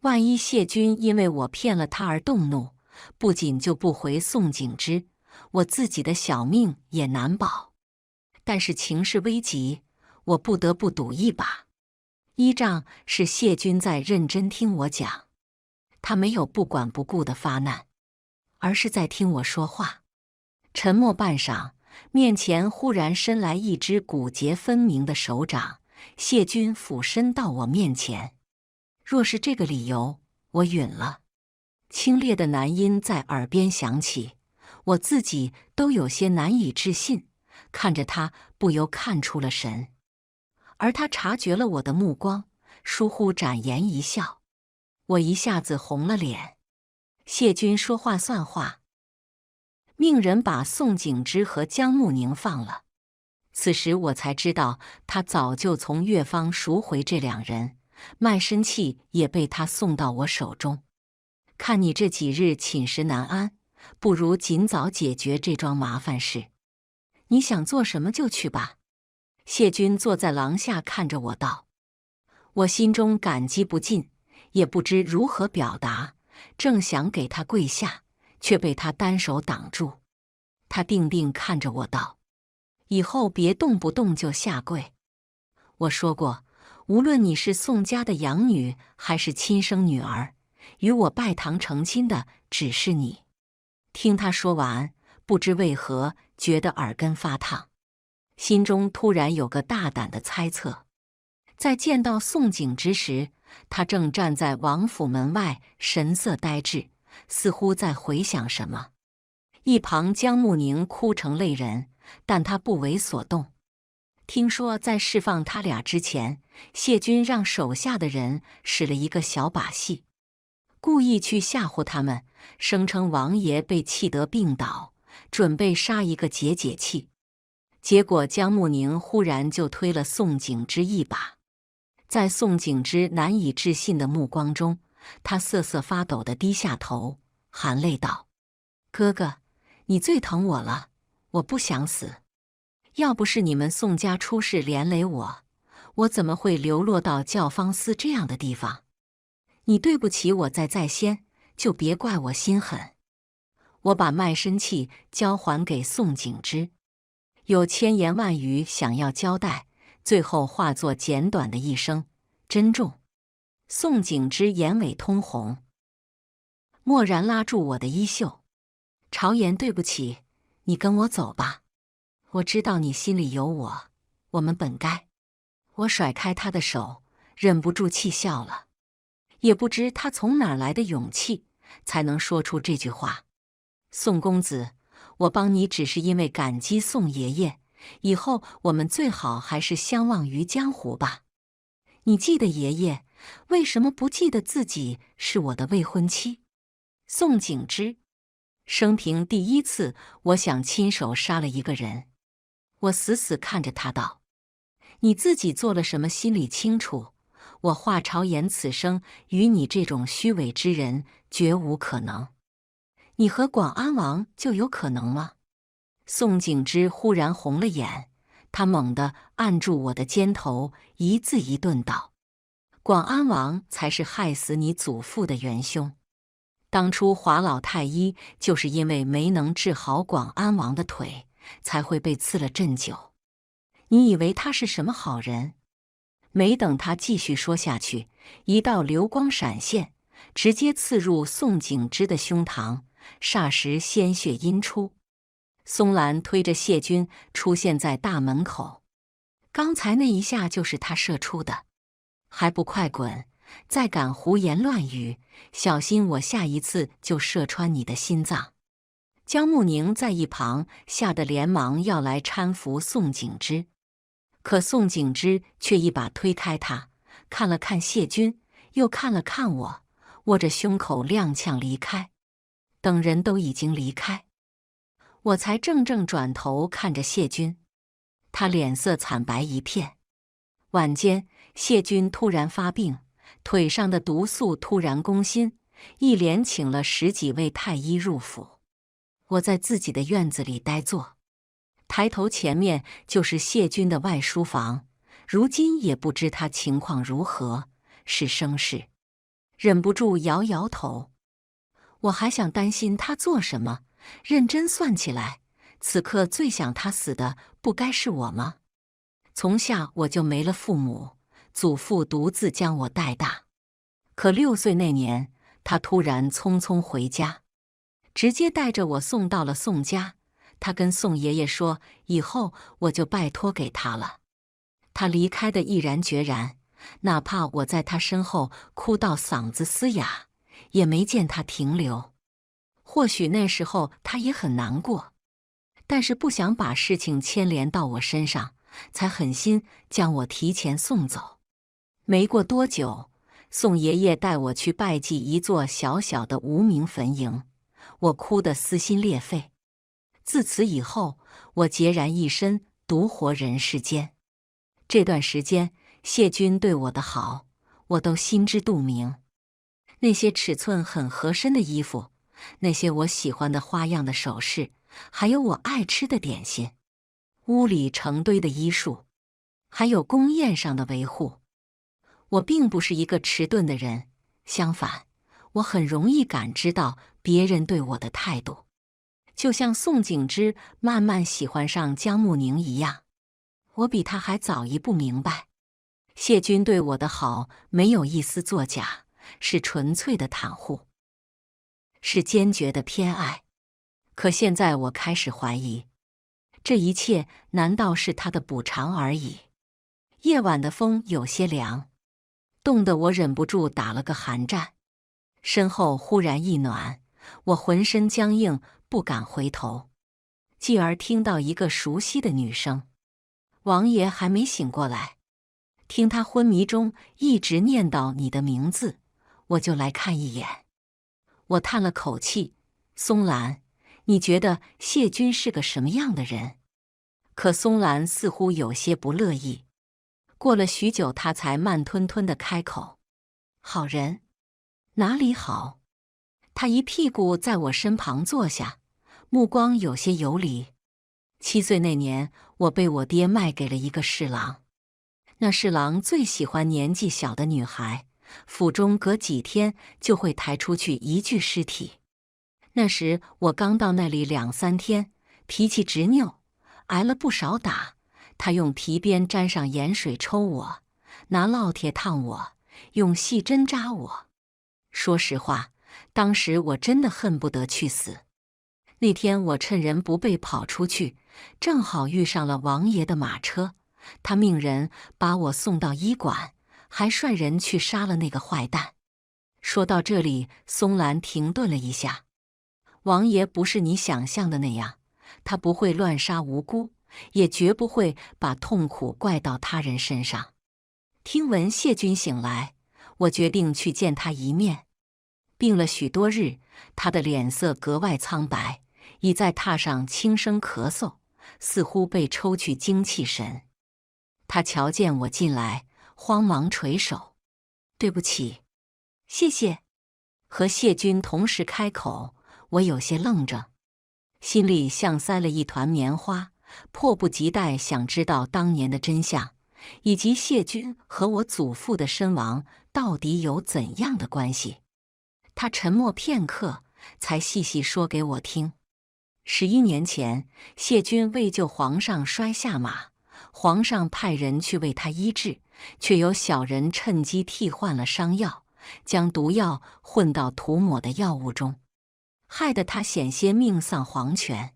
万一谢军因为我骗了他而动怒，不仅就不回宋景之，我自己的小命也难保。但是情势危急，我不得不赌一把。依仗是谢军在认真听我讲，他没有不管不顾的发难。而是在听我说话。沉默半晌，面前忽然伸来一只骨节分明的手掌，谢君俯身到我面前。若是这个理由，我允了。清冽的男音在耳边响起，我自己都有些难以置信，看着他不由看出了神。而他察觉了我的目光，疏忽展颜一笑。我一下子红了脸。谢君说话算话，命人把宋景之和江慕宁放了。此时我才知道，他早就从越方赎回这两人，卖身契也被他送到我手中。看你这几日寝食难安，不如尽早解决这桩麻烦事。你想做什么就去吧。谢君坐在廊下看着我道。我心中感激不尽，也不知如何表达，正想给他跪下，却被他单手挡住。他定定看着我道：以后别动不动就下跪。我说过，无论你是宋家的养女还是亲生女儿，与我拜堂成亲的只是你。听他说完，不知为何觉得耳根发烫，心中突然有个大胆的猜测。在见到宋景之时，他正站在王府门外，神色呆滞，似乎在回想什么。一旁江慕宁哭成泪人，但他不为所动。听说在释放他俩之前，谢君让手下的人使了一个小把戏，故意去吓唬他们，声称王爷被气得病倒，准备杀一个解解气。结果江慕宁忽然就推了宋景之一把。在宋景之难以置信的目光中，他瑟瑟发抖地低下头，含泪道：哥哥，你最疼我了，我不想死。要不是你们宋家出事连累我，我怎么会流落到教坊司这样的地方？你对不起我在先，就别怪我心狠。我把卖身契交还给宋景之，有千言万语想要交代，最后化作简短的一声珍重。宋景之眼尾通红，蓦然拉住我的衣袖：朝颜，对不起，你跟我走吧。我知道你心里有我，我们本该……我甩开他的手，忍不住气笑了。也不知他从哪儿来的勇气，才能说出这句话。宋公子，我帮你只是因为感激宋爷爷，以后我们最好还是相忘于江湖吧。你记得爷爷，为什么不记得自己是我的未婚妻？宋景之，生平第一次，我想亲手杀了一个人。我死死看着他道：你自己做了什么心里清楚，我华朝颜此生与你这种虚伪之人绝无可能。你和广安王就有可能吗？宋景之忽然红了眼，他猛地按住我的肩头，一字一顿道：广安王才是害死你祖父的元凶。当初华老太医就是因为没能治好广安王的腿，才会被赐了鸩酒。你以为他是什么好人？没等他继续说下去，一道流光闪现，直接刺入宋景之的胸膛，霎时鲜血阴出。松兰推着谢君出现在大门口，刚才那一下就是他射出的，还不快滚！再敢胡言乱语，小心我下一次就射穿你的心脏。江慕宁在一旁吓得连忙要来搀扶宋景之，可宋景之却一把推开他，看了看谢君，又看了看我，握着胸口踉跄离开。等人都已经离开，我才怔怔转头看着谢君，他脸色惨白一片。晚间，谢君突然发病，腿上的毒素突然攻心，一连请了10几位太医入府。我在自己的院子里呆坐，抬头前面就是谢君的外书房，如今也不知他情况如何，是生是……忍不住摇摇头。我还想担心他做什么，认真算起来，此刻最想他死的不该是我吗？从下我就没了父母，祖父独自将我带大。可6岁那年，他突然匆匆回家，直接带着我送到了宋家。他跟宋爷爷说，以后我就拜托给他了。他离开的毅然决然，哪怕我在他身后哭到嗓子嘶哑，也没见他停留。或许那时候他也很难过，但是不想把事情牵连到我身上，才狠心将我提前送走。没过多久，宋爷爷带我去拜祭一座小小的无名坟茔，我哭得撕心裂肺。自此以后，我孑然一身，独活人世间。这段时间，谢军对我的好，我都心知肚明。那些尺寸很合身的衣服，那些我喜欢的花样的首饰，还有我爱吃的点心，屋里成堆的医术，还有宫宴上的维护。我并不是一个迟钝的人，相反，我很容易感知到别人对我的态度。就像宋景之慢慢喜欢上江慕宁一样，我比他还早一步明白，谢军对我的好没有一丝作假，是纯粹的袒护，是坚决的偏爱。可现在我开始怀疑，这一切难道是他的补偿而已？夜晚的风有些凉，冻得我忍不住打了个寒战，身后忽然一暖，我浑身僵硬，不敢回头。继而听到一个熟悉的女声：“王爷还没醒过来。”听他昏迷中一直念叨你的名字，我就来看一眼。我叹了口气：“松兰，你觉得谢军是个什么样的人？”可松兰似乎有些不乐意。过了许久，他才慢吞吞地开口：“好人？哪里好？”他一屁股在我身旁坐下，目光有些游离。7岁那年，我被我爹卖给了一个侍郎。那侍郎最喜欢年纪小的女孩，府中隔几天就会抬出去一具尸体。那时我刚到那里2、3天，脾气执拗，挨了不少打。他用皮鞭沾上盐水抽我，拿烙铁烫我，用细针扎我。说实话，当时我真的恨不得去死。那天我趁人不备跑出去，正好遇上了王爷的马车，他命人把我送到医馆，还率人去杀了那个坏蛋。说到这里，松兰停顿了一下。王爷不是你想象的那样，他不会乱杀无辜，也绝不会把痛苦怪到他人身上。听闻谢军醒来，我决定去见他一面。病了许多日，他的脸色格外苍白，倚在榻上轻声咳嗽，似乎被抽去精气神。他瞧见我进来，慌忙垂首：“对不起。”“谢谢。”和谢军同时开口，我有些愣怔，心里像塞了一团棉花，迫不及待想知道当年的真相，以及谢军和我祖父的身亡到底有怎样的关系。他沉默片刻，才细细说给我听。11年前，谢军为救皇上摔下马，皇上派人去为他医治，却有小人趁机替换了伤药，将毒药混到涂抹的药物中，害得他险些命丧黄泉。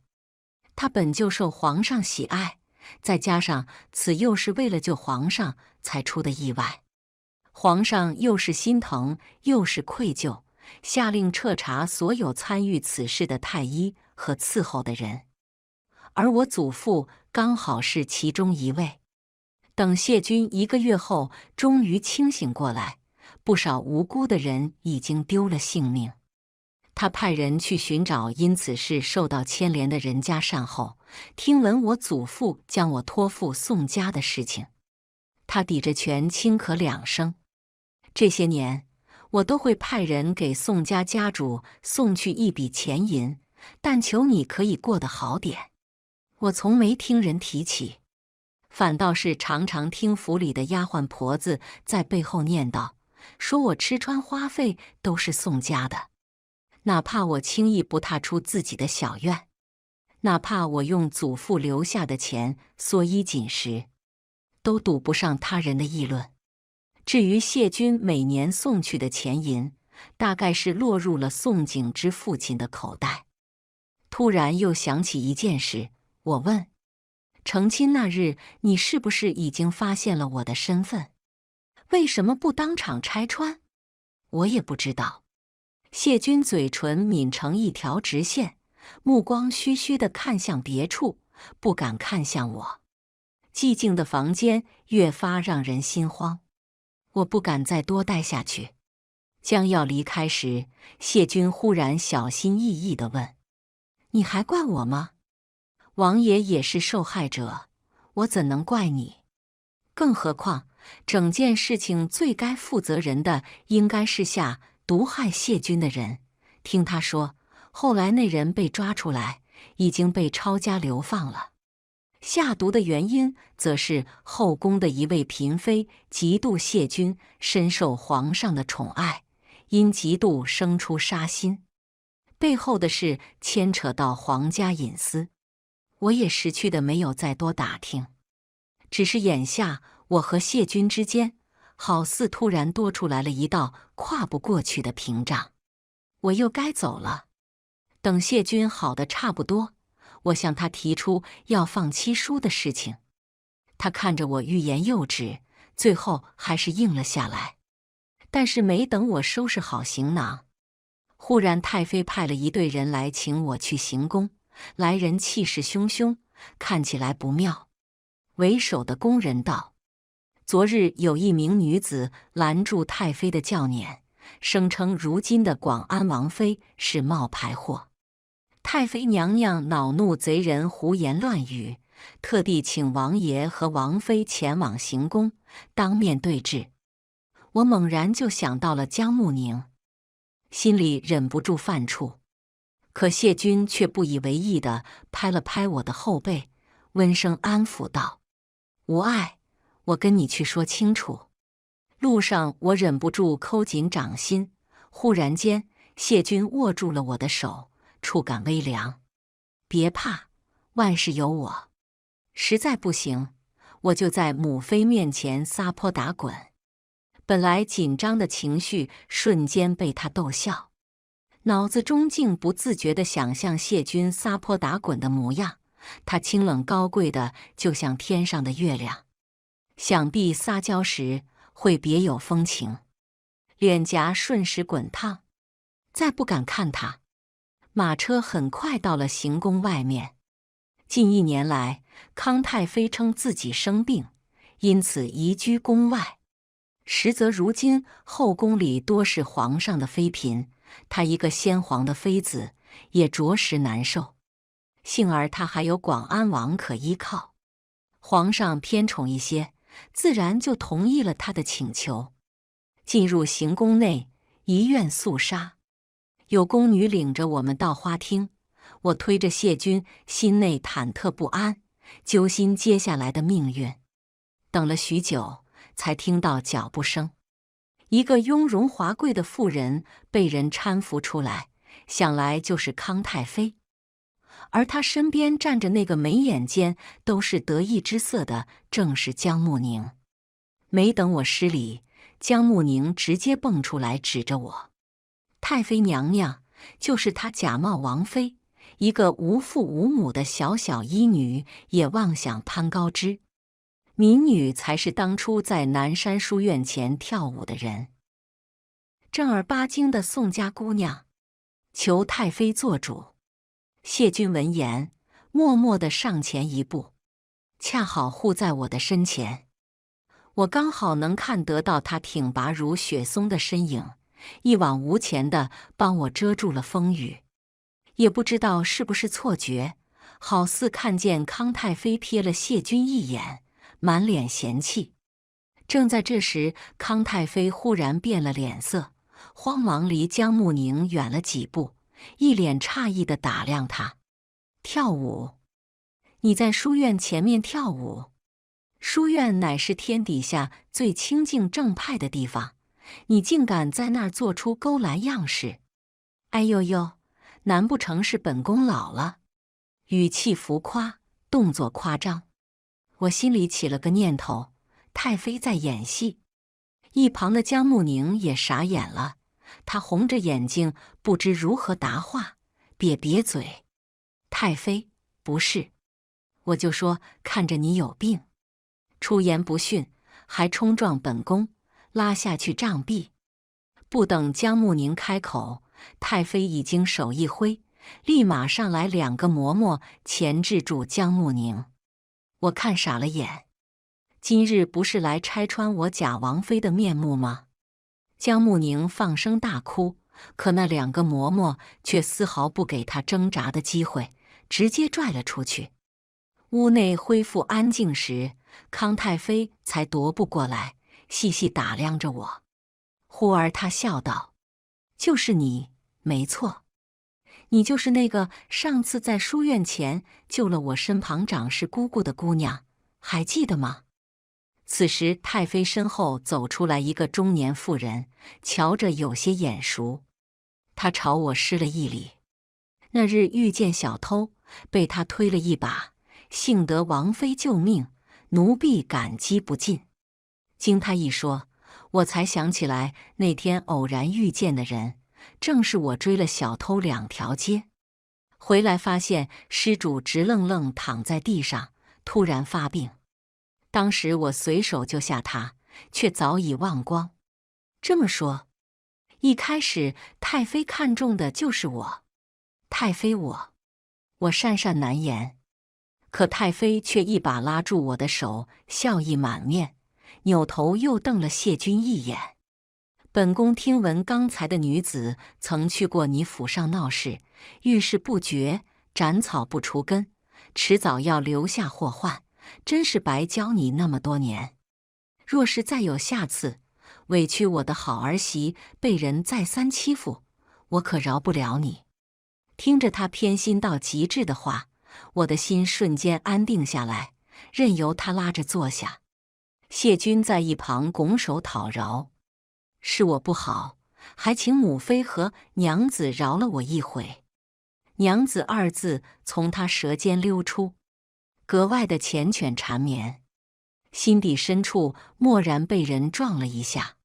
他本就受皇上喜爱，再加上此又是为了救皇上才出的意外，皇上又是心疼又是愧疚，下令彻查所有参与此事的太医和伺候的人，而我祖父刚好是其中一位。等谢军1个月后终于清醒过来，不少无辜的人已经丢了性命。他派人去寻找因此事受到牵连的人家善后，听闻我祖父将我托付宋家的事情，他抵着拳轻咳2声。这些年，我都会派人给宋家家主送去一笔钱银，但求你可以过得好点。我从没听人提起，反倒是常常听府里的丫鬟婆子在背后念叨，说我吃穿花费都是宋家的。哪怕我轻易不踏出自己的小院，哪怕我用祖父留下的钱缩衣紧食，都堵不上他人的议论。至于谢军每年送去的钱银，大概是落入了宋景之父亲的口袋。突然又想起一件事，我问：成亲那日，你是不是已经发现了我的身份？为什么不当场拆穿？我也不知道。谢军嘴唇抿成一条直线，目光虚虚地看向别处，不敢看向我。寂静的房间越发让人心慌，我不敢再多待下去。将要离开时，谢军忽然小心翼翼地问：你还怪我吗？王爷也是受害者，我怎能怪你？更何况，整件事情最该负责任的应该是下毒害谢军的人。听他说，后来那人被抓出来，已经被抄家流放了。下毒的原因，则是后宫的一位嫔妃嫉妒谢军深受皇上的宠爱，因嫉妒生出杀心。背后的事牵扯到皇家隐私，我也识趣的没有再多打听。只是眼下我和谢军之间，好似突然多出来了一道跨不过去的屏障。我又该走了。等谢军好的差不多，我向他提出要放七叔的事情。他看着我欲言又止，最后还是应了下来。但是没等我收拾好行囊，忽然太妃派了一队人来请我去行宫，来人气势汹汹，看起来不妙。为首的宫人道：昨日有一名女子拦住太妃的轿辇，声称如今的广安王妃是冒牌货。太妃娘娘恼怒贼人胡言乱语，特地请王爷和王妃前往行宫，当面对质。我猛然就想到了江慕宁，心里忍不住犯怵。可谢军却不以为意地拍了拍我的后背，温声安抚道：无碍，我跟你去说清楚。路上我忍不住抠紧掌心，忽然间谢军握住了我的手，触感微凉。别怕，万事有我。实在不行，我就在母妃面前撒泼打滚。本来紧张的情绪瞬间被他逗笑，脑子中竟不自觉地想象谢军撒泼打滚的模样。他清冷高贵的，就像天上的月亮，想必撒娇时会别有风情，脸颊瞬时滚烫。再不敢看他。马车很快到了行宫外面。近1年来，康太妃称自己生病，因此移居宫外。实则如今后宫里多是皇上的妃嫔，她一个先皇的妃子，也着实难受。幸而她还有广安王可依靠，皇上偏宠一些，自然就同意了她的请求。进入行宫内，一院肃杀，有宫女领着我们到花厅。我推着谢军，心内忐忑不安，揪心接下来的命运。等了许久，才听到脚步声，一个雍容华贵的妇人被人搀扶出来，想来就是康太妃。而她身边站着那个眉眼间都是得意之色的，正是江慕宁。没等我施礼，江慕宁直接蹦出来指着我：太妃娘娘，就是她假冒王妃，一个无父无母的小小医女也妄想攀高枝。民女才是当初在南山书院前跳舞的人，正儿八经的宋家姑娘，求太妃做主。谢军闻言，默默地上前一步，恰好护在我的身前。我刚好能看得到他挺拔如雪松的身影，一往无前地帮我遮住了风雨。也不知道是不是错觉，好似看见康太妃瞥了谢军一眼，满脸嫌弃。正在这时，康太妃忽然变了脸色，慌忙离江慕宁远了几步，一脸诧异地打量他：跳舞？你在书院前面跳舞？书院乃是天底下最清静正派的地方，你竟敢在那儿做出勾栏样式？哎呦呦，难不成是本宫老了？语气浮夸，动作夸张。我心里起了个念头，太妃在演戏。一旁的江慕宁也傻眼了，他红着眼睛不知如何答话，瘪瘪嘴。太妃，不是。我就说看着你有病，出言不逊，还冲撞本宫，拉下去杖毙。不等江慕宁开口，太妃已经手一挥，立马上来2个嬷嬷钳制住江慕宁。我看傻了眼，今日不是来拆穿我假王妃的面目吗？江慕宁放声大哭，可那2个嬷嬷却丝毫不给她挣扎的机会，直接拽了出去。屋内恢复安静时，康太妃才踱步过来，细细打量着我。忽而她笑道：“就是你，没错，你就是那个上次在书院前救了我身旁长侍姑姑的姑娘，还记得吗？”此时太妃身后走出来一个中年妇人，瞧着有些眼熟。她朝我施了一礼。那日遇见小偷，被她推了一把，幸得王妃救命，奴婢感激不尽。经她一说，我才想起来那天偶然遇见的人，正是我追了小偷2条街。回来发现施主直愣愣躺在地上，突然发病。当时我随手救下他，却早已忘光。这么说，一开始太妃看中的就是我。太妃我讪讪难言。可太妃却一把拉住我的手，笑意满面，扭头又瞪了谢君一眼。本宫听闻刚才的女子曾去过你府上闹事，遇事不决，斩草不除根，迟早要留下祸患，真是白教你那么多年。若是再有下次，委屈我的好儿媳被人再三欺负，我可饶不了你。听着他偏心到极致的话，我的心瞬间安定下来，任由他拉着坐下。谢君在一旁拱手讨饶：“是我不好，还请母妃和娘子饶了我一回。”娘子2字从他舌尖溜出，格外的缱绻缠绵，心底深处蓦然被人撞了一下。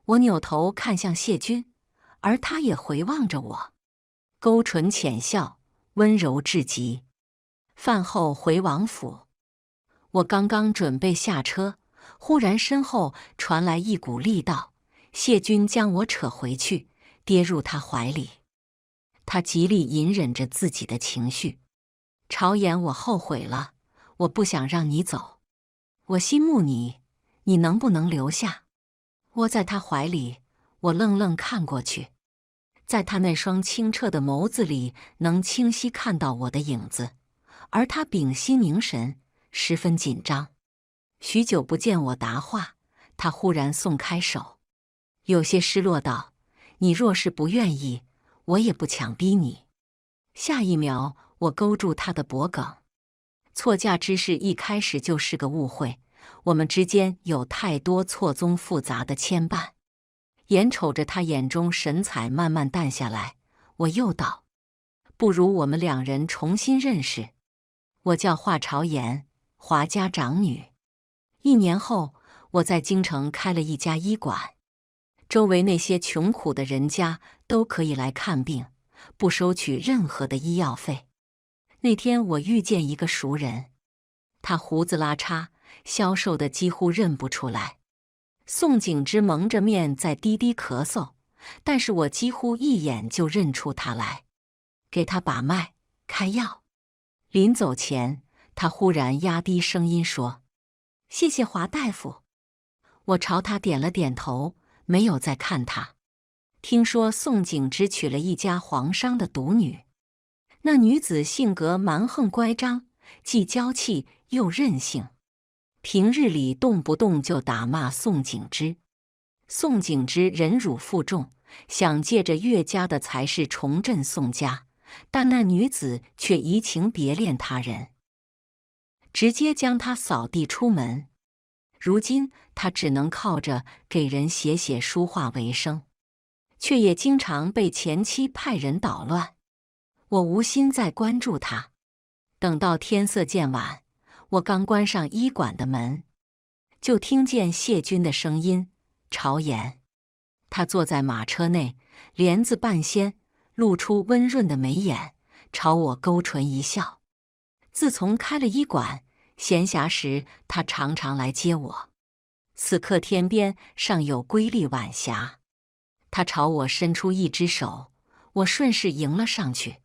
我扭头看向谢君，而他也回望着我，勾唇浅笑，温柔至极。饭后回王府，我刚刚准备下车，忽然身后传来一股力道，谢君将我扯回去，跌入他怀里。他极力隐忍着自己的情绪：“朝颜，我后悔了，我不想让你走，我心慕你，你能不能留下？”窝在他怀里，我愣愣看过去，在他那双清澈的眸子里，能清晰看到我的影子，而他屏息凝神，十分紧张。许久不见我答话，他忽然松开手，有些失落道：“你若是不愿意，我也不强逼你。”下一秒，我勾住他的脖颈。错嫁之事一开始就是个误会，我们之间有太多错综复杂的牵绊。眼瞅着他眼中神采慢慢淡下来，我又道：“不如我们2人重新认识。我叫华朝颜，华家长女。1年后，我在京城开了一家医馆，周围那些穷苦的人家都可以来看病，不收取任何的医药费。那天我遇见一个熟人，他胡子拉碴，消瘦的几乎认不出来。宋景之蒙着面在低低咳嗽，但是我几乎一眼就认出他来，给他把脉开药。临走前，他忽然压低声音说：“谢谢华大夫。”我朝他点了点头，没有再看他。听说宋景之娶了一家皇商的独女，那女子性格蛮横乖张，既娇气又任性，平日里动不动就打骂宋景之。宋景之忍辱负重，想借着岳家的财势重振宋家，但那女子却移情别恋他人，直接将他扫地出门。如今他只能靠着给人写书画为生，却也经常被前妻派人捣乱。我无心再关注他。等到天色渐晚，我刚关上医馆的门，就听见谢君的声音：“朝颜。”他坐在马车内，帘子半掀，露出温润的眉眼，朝我勾唇一笑。自从开了医馆，闲暇时他常常来接我。此刻天边尚有瑰丽晚霞，他朝我伸出一只手，我顺势迎了上去。